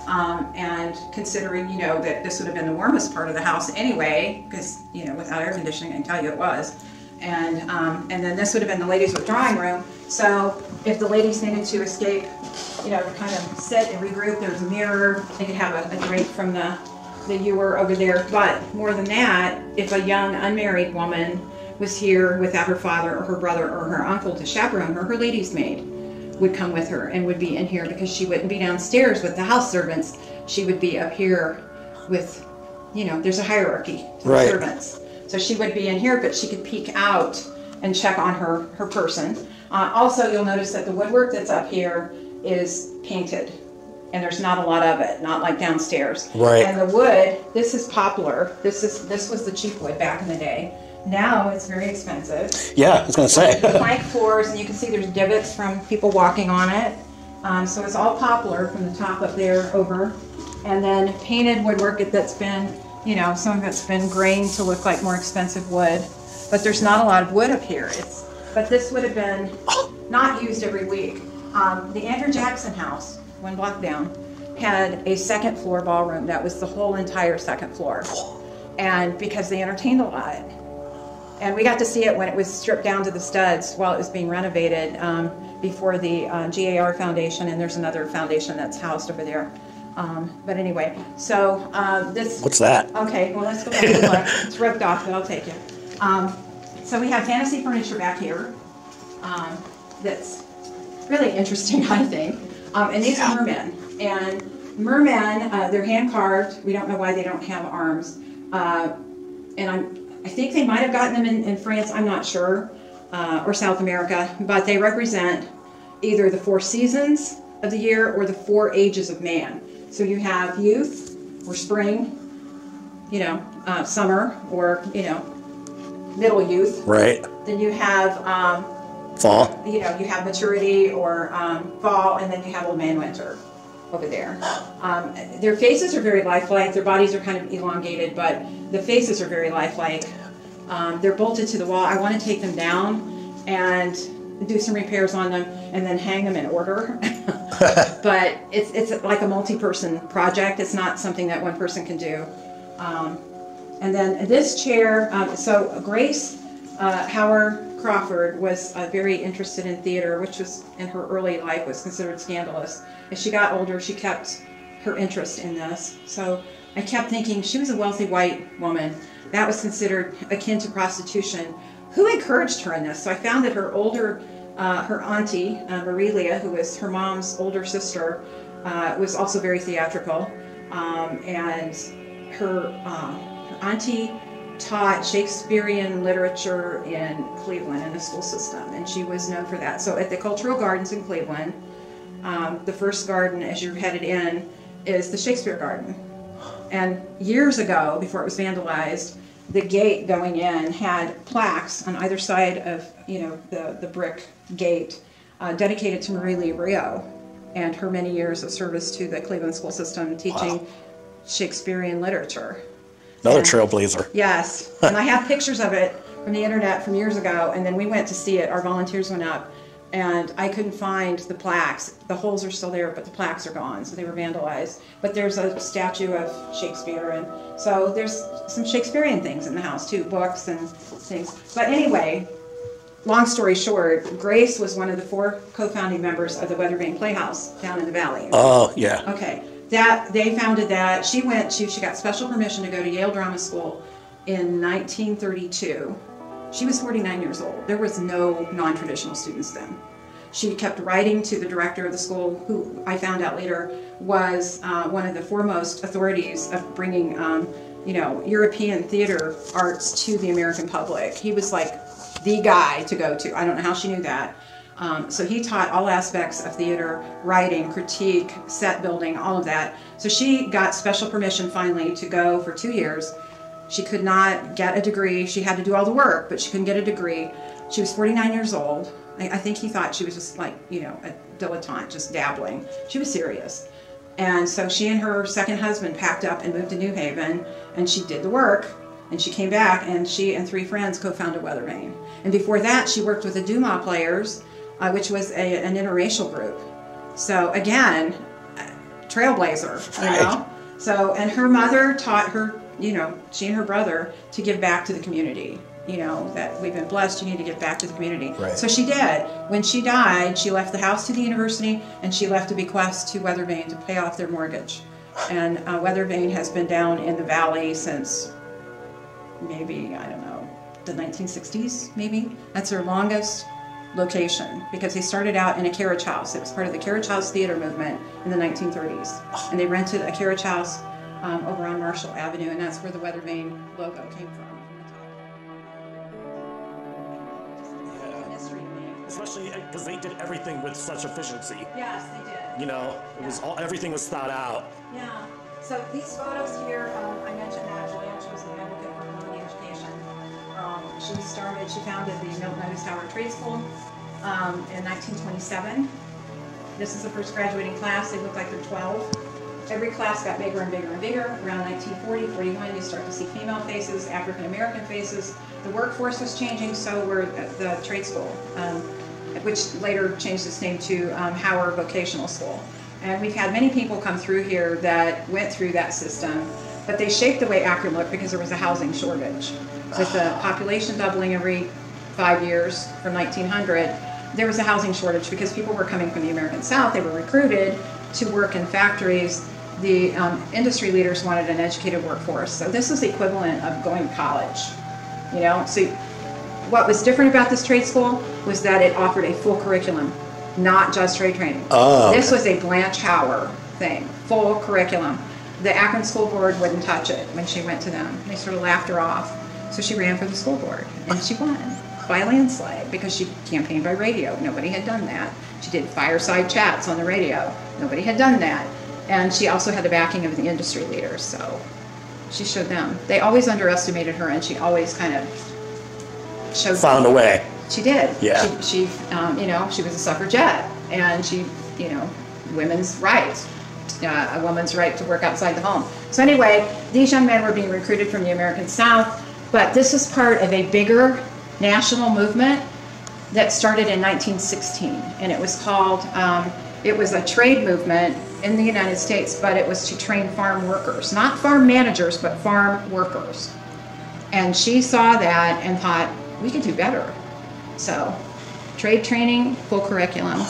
And considering, that this would have been the warmest part of the house anyway, because, without air conditioning, I can tell you it was. And then this would have been the ladies' withdrawing room. So if the ladies needed to escape, to kind of sit and regroup, there's a mirror. They could have a drink from the ewer over there. But more than that, if a young unmarried woman was here without her father or her brother or her uncle to chaperone her, her lady's maid would come with her and would be in here because she wouldn't be downstairs with the house servants. She would be up here with, there's a hierarchy to the servants. So she would be in here, but she could peek out and check on her person. Also, you'll notice that the woodwork that's up here is painted, and there's not a lot of it, not like downstairs. Right. And the wood, this is poplar. This was the cheap wood back in the day. Now it's very expensive. Yeah, I was going to say. Plank floors, and you can see there's divots from people walking on it. So it's all poplar from the top up there over, and then painted woodwork that's been, some of it's been grained to look like more expensive wood, but there's not a lot of wood up here. but this would have been not used every week. The Andrew Jackson house, one block down, had a second floor ballroom. That was the whole entire second floor. And because they entertained a lot. And we got to see it when it was stripped down to the studs while it was being renovated before the GAR Foundation, and there's another foundation that's housed over there. But anyway, so this... What's that? Okay, well, let's go back and look. It's ripped off, but I'll take it. So we have fantasy furniture back here that's really interesting, I think. And these are mermen. And mermen, they're hand-carved. We don't know why they don't have arms. And I think they might have gotten them in France, I'm not sure, or South America, but they represent either the 4 seasons of the year or the 4 ages of man. So you have youth, or spring, you know, summer, or, you know, middle youth. Right. Then you have fall. You know, you have maturity, or fall, and then you have old man winter over there. Their faces are very lifelike. Their bodies are kind of elongated, but the faces are very lifelike. They're bolted to the wall. I want to take them down and do some repairs on them and then hang them in order. But it's like a multi-person project. It's not something that one person can do. And then this chair, so Grace Howard Crawford was very interested in theater, which was in her early life was considered scandalous. As she got older, she kept her interest in this. So I kept thinking she was a wealthy white woman. That was considered akin to prostitution. Who encouraged her in this? So I found that her older, her auntie, Marilia, who was her mom's older sister, was also very theatrical. And her auntie taught Shakespearean literature in Cleveland in the school system, and she was known for that. So at the Cultural Gardens in Cleveland, the first garden as you're headed in is the Shakespeare Garden. And years ago, before it was vandalized, the gate going in had plaques on either side of, you know, the brick gate dedicated to Marie Lee Rio and her many years of service to the Cleveland school system teaching Shakespearean literature. Another trailblazer. Yes, and I have pictures of it from the internet from years ago, and then we went to see it. Our volunteers went up, and I couldn't find the plaques. The holes are still there, but the plaques are gone, so they were vandalized. But there's a statue of Shakespeare, and so there's some Shakespearean things in the house too, books and things. But anyway, long story short, Grace was one of the 4 co-founding members of the Weathervane Playhouse down in the valley. Oh, yeah. Okay. That they founded that. She got special permission to go to Yale Drama School in 1932. She was 49 years old. There was no non-traditional students then. She kept writing to the director of the school, who I found out later was one of the foremost authorities of bringing, you know, European theater arts to the American public. He was like the guy to go to. I don't know how she knew that. So he taught all aspects of theater, writing, critique, set building, all of that. So she got special permission finally to go for 2 years. She could not get a degree. She had to do all the work, but she couldn't get a degree. She was 49 years old. I think he thought she was just like, you know, a dilettante, just dabbling. She was serious. And so she and her second husband packed up and moved to New Haven, and she did the work. And she came back, and she and 3 friends co-founded Weathervane. And before that, she worked with the Dumas Players, which was an interracial group. So again, trailblazer, you know? So, and her mother taught her, you know, she and her brother, to give back to the community. You know, that we've been blessed, you need to give back to the community. Right. So she did. When she died, she left the house to the university, and she left a bequest to Weathervane to pay off their mortgage. And Weathervane has been down in the valley since maybe, I don't know, the 1960s, maybe? That's their longest location, because they started out in a carriage house. It was part of the carriage house theater movement in the 1930s. And they rented a carriage house over on Marshall Avenue, and that's where the Weathervane logo came from. Especially because they did everything with such efficiency. Yes, they did. You know, it was all, everything was thought out. Yeah. So these photos here, I mentioned that Julianne, she was an advocate for early education. She founded the Milton Otis Howard Trade School in 1927. This is the first graduating class. They look like they're 12. every class got bigger and bigger and bigger. Around 1940, 41, you start to see female faces, African American faces. The workforce was changing, so were the trade school, which later changed its name to Howard Vocational School. And we've had many people come through here that went through that system, but they shaped the way Akron looked because there was a housing shortage. With the population doubling every 5 years from 1900, there was a housing shortage because people were coming from the American South. They were recruited to work in factories. The industry leaders wanted an educated workforce. So this is the equivalent of going to college. You know, so what was different about this trade school was that it offered a full curriculum, not just trade training. Oh, this was a Blanche Hauer thing, full curriculum. The Akron School Board wouldn't touch it when she went to them. They sort of laughed her off. So she ran for the school board, and she won by a landslide because she campaigned by radio. Nobody had done that. She did fireside chats on the radio. Nobody had done that. And she also had the backing of the industry leaders, so she showed them. They always underestimated her, and she always kind of found a way. She did. Yeah. She you know, she was a suffragette, and she, you know, women's rights, a woman's right to work outside the home. So anyway, these young men were being recruited from the American South, but this was part of a bigger national movement that started in 1916, and it was called, it was a trade movement in the United States, but it was to train farm workers, not farm managers, but farm workers. And she saw that and thought, we could do better. So, trade training, full curriculum.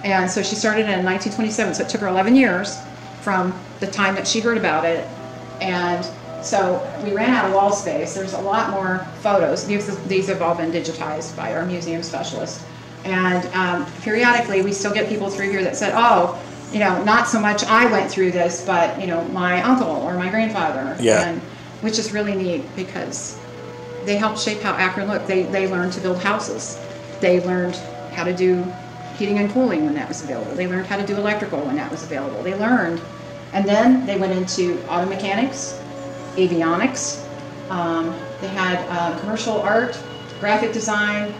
And so she started in 1927, so it took her 11 years from the time that she heard about it. And so we ran out of wall space. There's a lot more photos. These have all been digitized by our museum specialist. And periodically we still get people through here that said, oh, you know, not so much I went through this, but, you know, my uncle or my grandfather. Yeah. And, which is really neat because they helped shape how Akron looked. They learned to build houses. They learned how to do heating and cooling when that was available. They learned how to do electrical when that was available. They learned, and then they went into auto mechanics, avionics. They had commercial art, graphic design.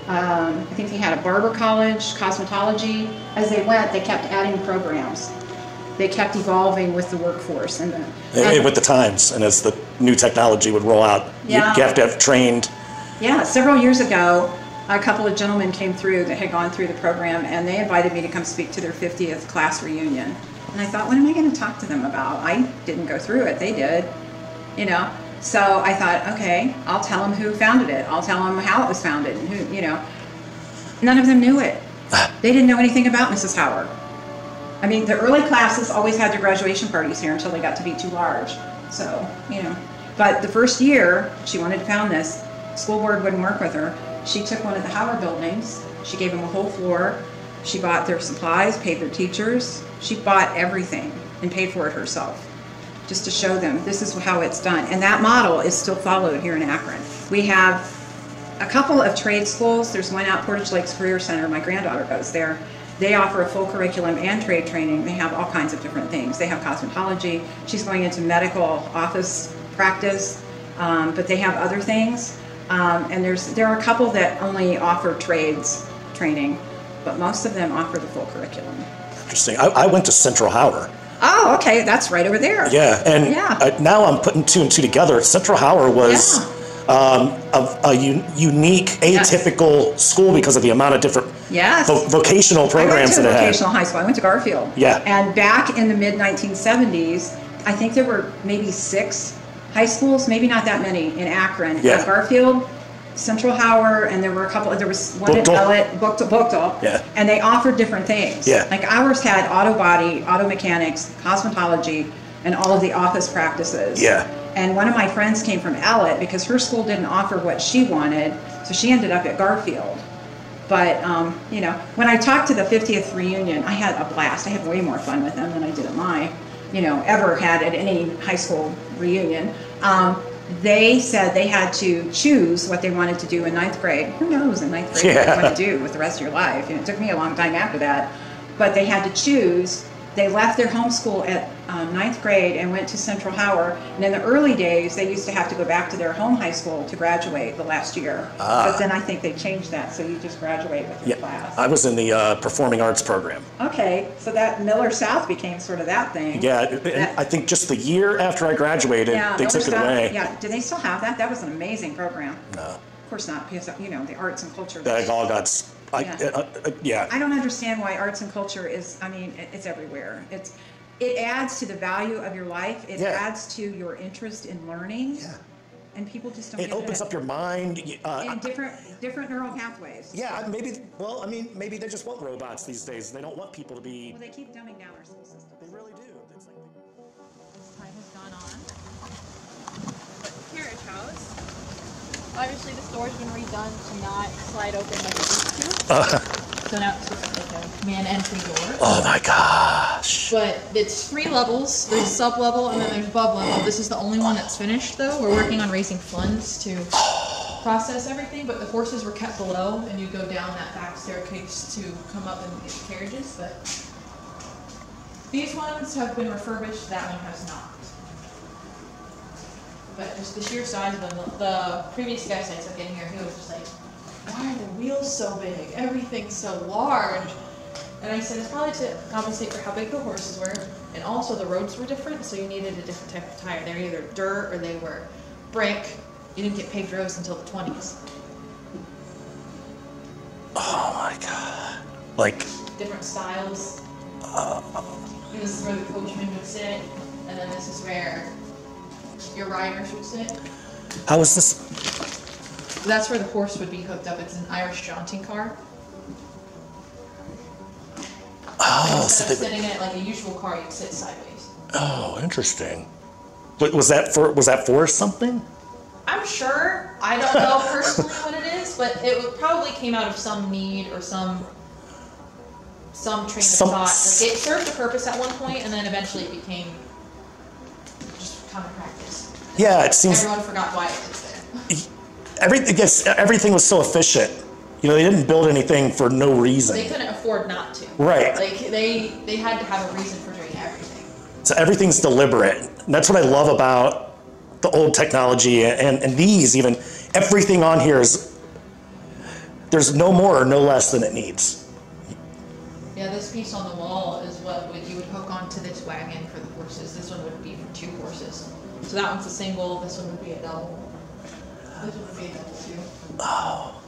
I think they had a barber college, cosmetology. As they went, they kept adding programs. They kept evolving with the workforce and with the times, and as the new technology would roll out, yeah. you have to have trained. Yeah, several years ago, a couple of gentlemen came through that had gone through the program, and they invited me to come speak to their 50th class reunion. And I thought, what am I going to talk to them about? I didn't go through it. They did, you know. So I thought, okay, I'll tell them who founded it. I'll tell them how it was founded and who, you know. None of them knew it. They didn't know anything about Mrs. Howard. I mean, the early classes always had their graduation parties here until they got to be too large. So, you know. But the first year she wanted to found this, school board wouldn't work with her. She took one of the Howard buildings. She gave them a whole floor. She bought their supplies, paid their teachers. She bought everything and paid for it herself, just to show them this is how it's done. And that model is still followed here in Akron. We have a couple of trade schools. There's one out Portage Lakes Career Center. My granddaughter goes there. They offer a full curriculum and trade training. They have all kinds of different things. They have cosmetology. She's going into medical office practice, but they have other things. And there are a couple that only offer trades training, but most of them offer the full curriculum. Interesting. I went to Central Howard. Oh, okay. That's right over there. Yeah, and now I'm putting two and two together. Central Howard was a unique, atypical school because of the amount of different vocational programs that it had. I went to a vocational high school. I went to Garfield. Yeah. And back in the mid-1970s, I think there were maybe 6 high schools, maybe not that many, in Akron. Yeah. Garfield, Central Howard, and there were a couple. There was one at Ellet, Buchtel. Yeah. And they offered different things. Yeah. Like ours had auto body, auto mechanics, cosmetology, and all of the office practices. Yeah. And one of my friends came from Ellet because her school didn't offer what she wanted, so she ended up at Garfield. But, you know, when I talked to the 50th reunion, I had a blast. I had way more fun with them than I did at my, you know, ever had at any high school reunion. They said they had to choose what they wanted to do in 9th grade. Who knows in 9th grade what you want to do with the rest of your life? You know, it took me a long time after that. But they had to choose. They left their home school at ninth grade and went to Central Howard. And in the early days, they used to have to go back to their home high school to graduate the last year. But then I think they changed that, so you just graduate with your class. I was in the performing arts program. Okay, so that Miller South became sort of that thing. Yeah, I think just the year after I graduated, they took it away. Yeah, do they still have that? That was an amazing program. No. Of course not, because, you know, the arts and culture. That all got, I don't understand why arts and culture is, I mean, it's everywhere. It adds to the value of your life. It adds to your interest in learning. Yeah. And people just don't get it. It opens up your mind. In different neural pathways. Yeah, maybe they just want robots these days. They don't want people to be... Well, they keep dumbing down our school system. They really do. It's like... This time has gone on. But carriage house. Obviously, this door's been redone to not slide open like it used to. So now it's just like a command entry door. Oh my gosh. But it's 3 levels. There's sub-level and then there's above level. This is the only one that's finished though. We're working on raising funds to process everything, but the horses were kept below and you go down that back staircase to come up and get the carriages. But these ones have been refurbished, that one has not. But just the sheer size of them, the previous guy said so getting here, he was just like, why are the wheels so big? Everything's so large. And I said, it's probably to compensate for how big the horses were. And also the roads were different, so you needed a different type of tire. They were either dirt or they were brick. You didn't get paved roads until the 20s. Oh my God. Like... different styles. This is where the coachman would sit. And then this is where your riders would sit. How is this? That's where the horse would be hooked up. It's an Irish jaunting car. Oh, instead of sitting in it like a usual car, you'd sit sideways. Oh, interesting. But was that for something? I'm sure. I don't know personally what it is, but it probably came out of some need or some train of thought. Like it served a purpose at one point, and then eventually it became just common practice. Yeah, it seems everyone forgot why it was there. Everything was so efficient. You know, they didn't build anything for no reason. They couldn't afford not to. Right. Like they had to have a reason for doing everything. So everything's deliberate. And that's what I love about the old technology and these even. Everything on here is, there's no more or no less than it needs. Yeah, this piece on the wall is what you would hook onto this wagon for the horses. This one would be for 2 horses. So that one's a single, this one would be a double. This one would be a double too. Oh.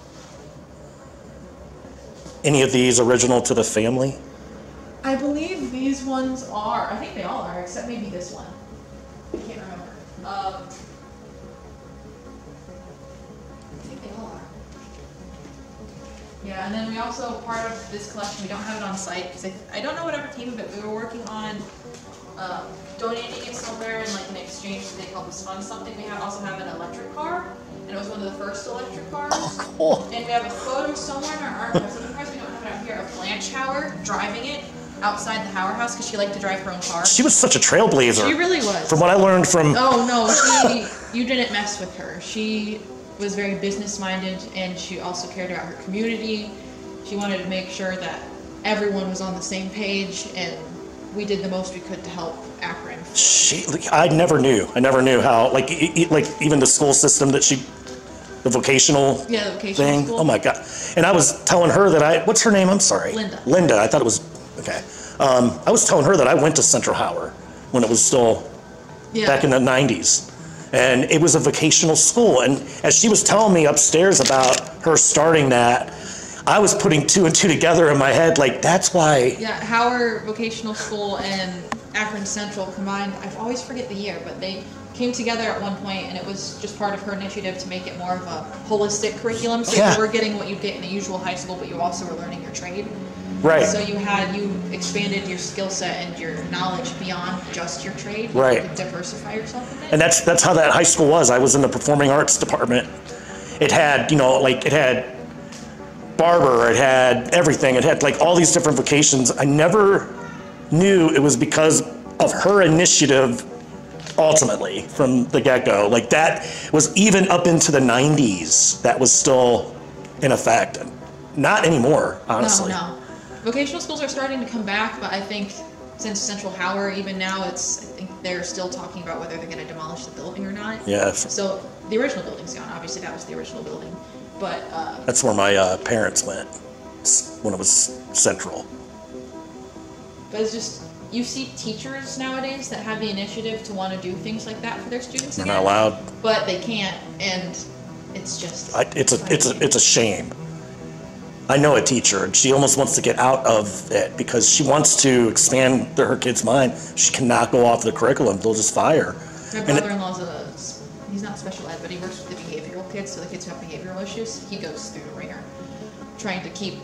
Any of these original to the family? I believe these ones are. I think they all are, except maybe this one. I can't remember. I think they all are. Yeah, and then we also, part of this collection, we don't have it on site, because I don't know whatever came of it. We were working on donating it somewhere in like an exchange so they help us fund something. We also have an electric car, and it was one of the first electric cars. Oh, cool. And we have a photo somewhere in our archives. Sometimes we don't have it out here of Blanche Howard driving it outside the Howard house because she liked to drive her own car. She was such a trailblazer. She really was. From what I learned from... Oh, no, you didn't mess with her. She was very business-minded, and she also cared about her community. She wanted to make sure that everyone was on the same page, and we did the most we could to help Akron. I never knew how, like even the school system that the vocational thing. School. Oh my God. And I was telling her that what's her name? I'm sorry. Linda. I thought it was, okay. I was telling her that I went to Central Howard when it was still back in the 90s. And it was a vocational school. And as she was telling me upstairs about her starting that, I was putting 2 and 2 together in my head, like, that's why. Yeah, Howard Vocational School and Akron Central combined, I always forget the year, but they came together at one point, and it was just part of her initiative to make it more of a holistic curriculum. So you were getting what you'd get in a usual high school, but you also were learning your trade. Right. So you expanded your skill set and your knowledge beyond just your trade. Right. You could diversify yourself a bit. And that's how that high school was. I was in the performing arts department. It had, it had barber, it had everything. It had like all these different vocations. I never knew it was because of her initiative ultimately from the get-go. Like that was even up into the 90s. That was still in effect. Not anymore, honestly. No. Vocational schools are starting to come back, but I think since Central Howard, even now, I think they're still talking about whether they're going to demolish the building or not. Yeah. So the original building's gone. Obviously, that was the original building. But That's where my parents went when it was Central. But it's just, you see teachers nowadays that have the initiative to want to do things like that for their students. They're again, not allowed. but they can't, and it's just. It's a shame. I know a teacher, and she almost wants to get out of it because she wants to expand her kid's mind. She cannot go off the curriculum; they'll just fire. My brother-in-law's he's not special ed, but he works with the behavioral kids, so the kids who have behavioral issues, he goes through the ringer, trying to keep.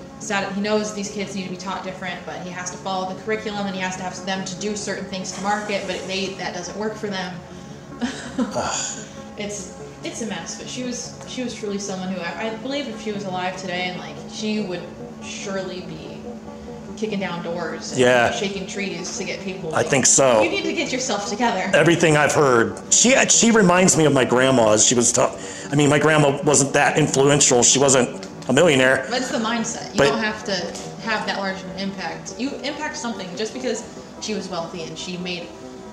He knows these kids need to be taught different, but he has to follow the curriculum, and he has to have them to do certain things to market, but that doesn't work for them. It's a mess, but she was truly someone who I believe if she was alive today, and like she would surely be kicking down doors and shaking trees to get people. I think so. You need to get yourself together. Everything I've heard, she reminds me of my grandma. She was tough. I mean, my grandma wasn't that influential. She wasn't a millionaire. But it's the mindset. You don't have to have that large of an impact. You impact something just because she was wealthy and she made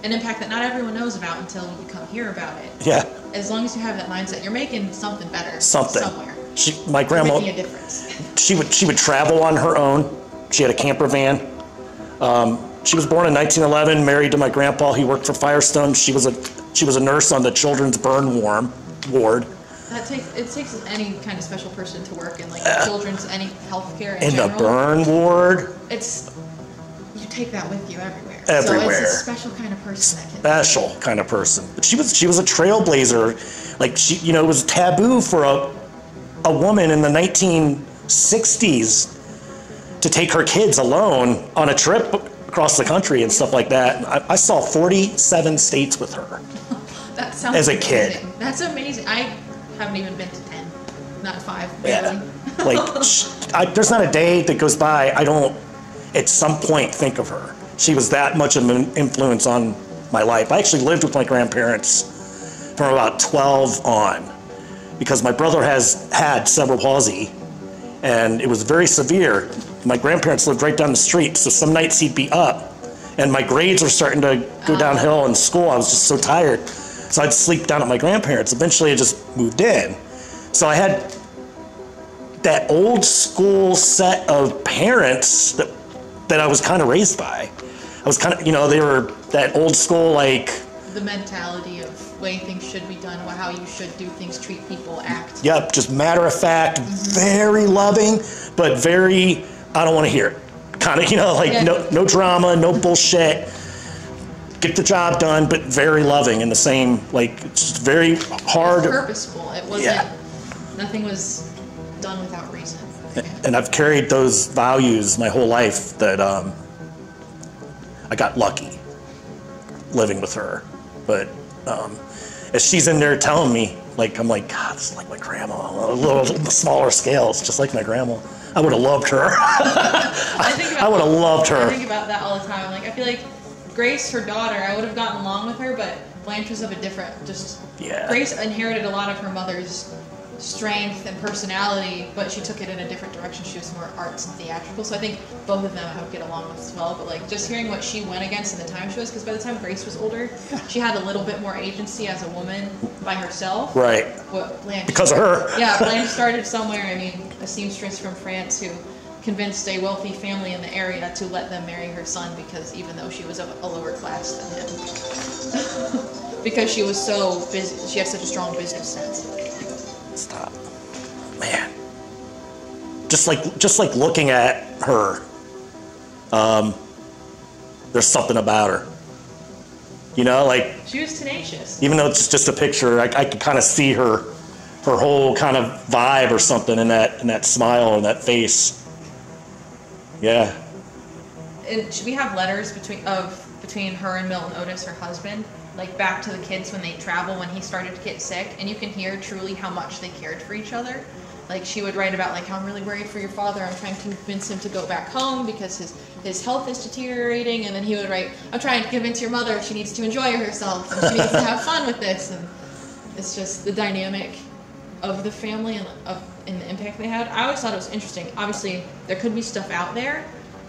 an impact that not everyone knows about until you come hear about it. Yeah. As long as you have that mindset, you're making something better somewhere. You're My grandma, making a difference. she would travel on her own. She had a camper van. She was born in 1911, married to my grandpa. He worked for Firestone. She was a nurse on the children's burn ward. It takes any kind of special person to work in like children's any healthcare in the burn ward. You take that with you everywhere. Everywhere. So it's a special kind of person that can. Special kind of person. But she was a trailblazer. Like it was taboo for a woman in the 1960s to take her kids alone on a trip across the country and stuff like that. I saw 47 states with her. That sounds as a amazing. kid. That's amazing. I haven't even been to 10, not 5. Yeah. There's not a day that goes by I don't at some point think of her. She was that much of an influence on my life. I actually lived with my grandparents from about 12 on because my brother had cerebral palsy and it was very severe. My grandparents lived right down the street, so some nights he'd be up and my grades were starting to go downhill in school. I was just so tired. So I'd sleep down at my grandparents'. Eventually I just moved in. So I had that old school set of parents that I was kind of raised by. I was kind of, they were that old school, like... The mentality of way things should be done, how you should do things, treat people, act. Yep, just matter of fact, very loving, but very, I don't want to hear it. Kind of, no drama, no bullshit. Get the job done, but very loving in the same, it's just very hard. It was purposeful. It wasn't, nothing was done without reason. And I've carried those values my whole life that I got lucky living with her. But as she's in there telling me, I'm like, God, this is like my grandma. A little smaller scale. It's just like my grandma. I would have loved her. I would have loved her. I think about that all the time. I feel like Grace, her daughter, I would have gotten along with her, but Blanche was of a different, Grace inherited a lot of her mother's strength and personality, but she took it in a different direction. She was more arts and theatrical, so I think both of them I would get along with as well. But just hearing what she went against in the time she was, because by the time Grace was older, she had a little bit more agency as a woman by herself. Right. Because of her. Yeah, Blanche started somewhere. A seamstress from France who convinced a wealthy family in the area to let them marry her son because even though she was of a lower class than him. Because she was so busy, she had such a strong business sense. Stop. Man. Just like looking at her, there's something about her. She was tenacious. Even though it's just a picture, I could kind of see her whole kind of vibe or something in that smile and that face. Yeah. And we have letters between her and Milton Otis, her husband, back to the kids when they travel when he started to get sick, and you can hear truly how much they cared for each other. She would write about how I'm really worried for your father. I'm trying to convince him to go back home because his health is deteriorating. And then he would write, I'm trying to convince your mother she needs to enjoy herself and she needs to have fun with this. And it's just the dynamic of the family and the impact they had. I always thought it was interesting. Obviously, there could be stuff out there,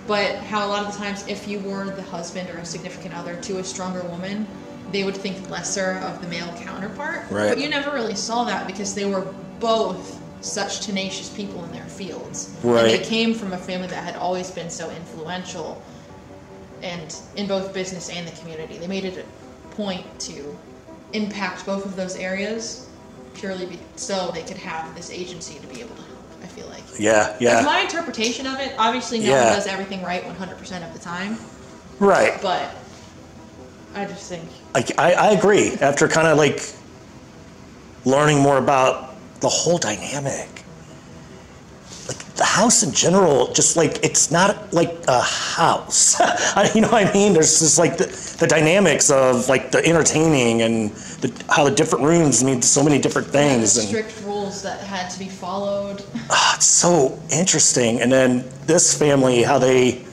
but how a lot of the times if you were the husband or a significant other to a stronger woman, they would think lesser of the male counterpart. Right. But you never really saw that because they were both such tenacious people in their fields. Right. And they came from a family that had always been so influential and in both business and the community. They made it a point to impact both of those areas purely so they could have this agency to be able to help, I feel like. Yeah, yeah. That's my interpretation of it. Obviously, no one does everything right 100% of the time. Right. But I just think... I agree. After kind of like learning more about the whole dynamic, like the house in general, just like it's not like a house. You know what I mean? There's just like the dynamics of like the entertaining and how the different rooms mean so many different things. The strict rules that had to be followed. It's so interesting. And then this family, how they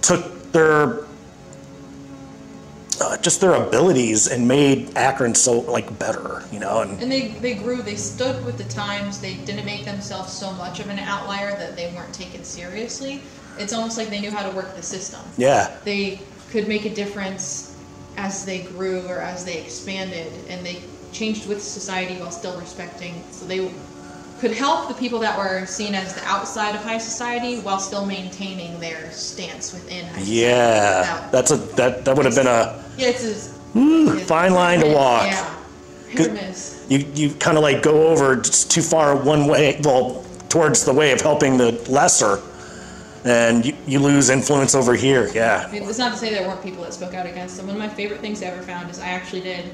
took their just their abilities and made Akron so like better, you know. And they grew. They stood with the times. They didn't make themselves so much of an outlier that they weren't taken seriously. It's almost like they knew how to work the system. Yeah. They could make a difference as they grew or as they expanded, and they changed with society while still respecting. So they could help the people that were seen as the outside of high society while still maintaining their stance within high society. Yeah, that would have been a fine line to walk. Yeah, hit or miss. You kind of like go over just too far one way, well, towards the way of helping the lesser, and you lose influence over here. Yeah. I mean, it's not to say there weren't people that spoke out against them. One of my favorite things I ever found is I actually did.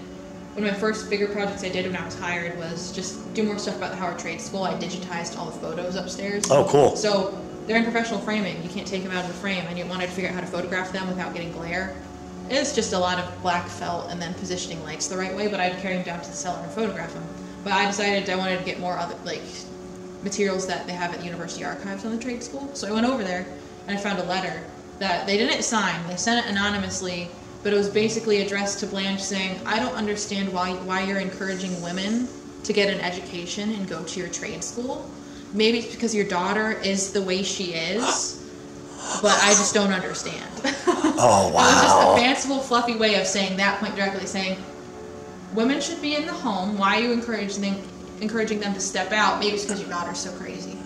One of my first bigger projects I did when I was hired was just do more stuff about the Howard Trade School. I digitized all the photos upstairs. Oh, cool. So they're in professional framing. You can't take them out of the frame, and you wanted to figure out how to photograph them without getting glare. It's just a lot of black felt and then positioning lights the right way, but I'd carry them down to the cellar and photograph them. But I decided I wanted to get more other materials that they have at the University Archives on the trade school. So I went over there and I found a letter that they didn't sign. They sent it anonymously. But it was basically addressed to Blanche saying, I don't understand why you're encouraging women to get an education and go to your trade school. Maybe it's because your daughter is the way she is, but I just don't understand. Oh, wow. It was just a fanciful, fluffy way of saying that point directly, saying, women should be in the home. Why are you encouraging them to step out? Maybe it's because your daughter's so crazy.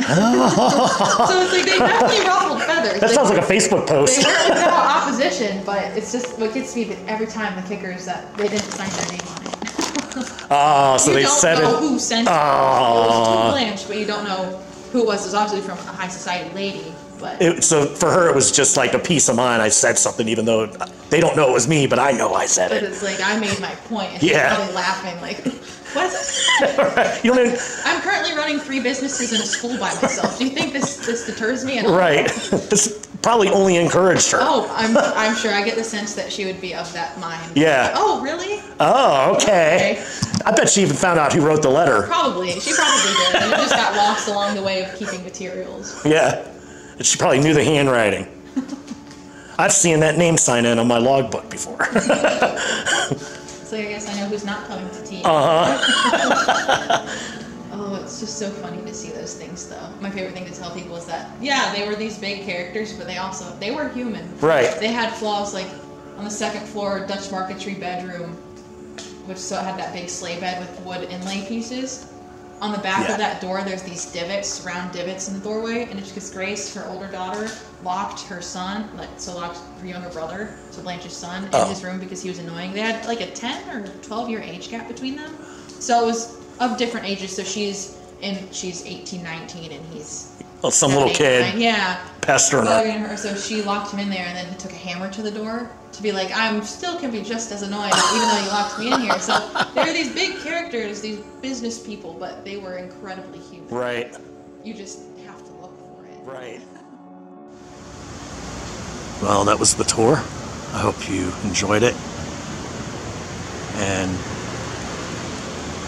So it's like they definitely ruffled feathers. That sounds like a Facebook post. They weren't without opposition, but it's just what gets me every time the kicker is that they didn't sign their name on it. Oh, so they said it. You don't know who sent it. It was to Blanche, but you don't know who it was. It was obviously from a high society lady. But So for her, it was just like a peace of mind. I said something, even though they don't know it was me, but I know I said it. But it's like I made my point, and Yeah. she's probably laughing like, what? You don't even, I'm currently running 3 businesses and a school by myself. Do you think this deters me at all? right. This probably only encouraged her. Oh, I'm sure. I get the sense that she would be of that mind. Yeah. Oh, really? Oh, okay. I bet she even found out who wrote the letter. Probably. She probably did. And it just got lost along the way of keeping materials. Yeah. And she probably knew the handwriting. I've seen that name sign in on my logbook before. So I guess I know who's not coming to tea. Oh, it's just so funny to see those things, though. My favorite thing to tell people is that, yeah, they were these big characters, but they were human. Right. They had flaws, like on the second floor, Dutch marquetry bedroom, which had that big sleigh bed with wood inlay pieces. On the back of that door, there's these divots, round divots in the doorway, and it's because Grace, her older daughter, locked her son, locked her younger brother, so Blanche's son, in his room because he was annoying. They had like a 10 or 12-year age gap between them, so it was of different ages. So she's 18, 19, and he's some little kid. 9. Yeah. Pestering her. So she locked him in there, and then took a hammer to the door to be like, I'm still can be just as annoying, even though you locked me in here. So they were these big characters, these business people, but they were incredibly human. Right. You just have to look for it. Right. Well, that was the tour. I hope you enjoyed it. And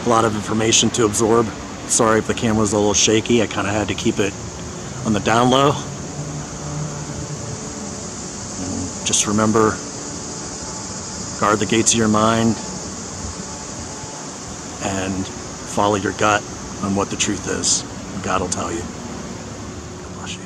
a lot of information to absorb. Sorry if the camera's a little shaky. I kind of had to keep it on the down low. And just remember, guard the gates of your mind and follow your gut on what the truth is. God will tell you. God bless you.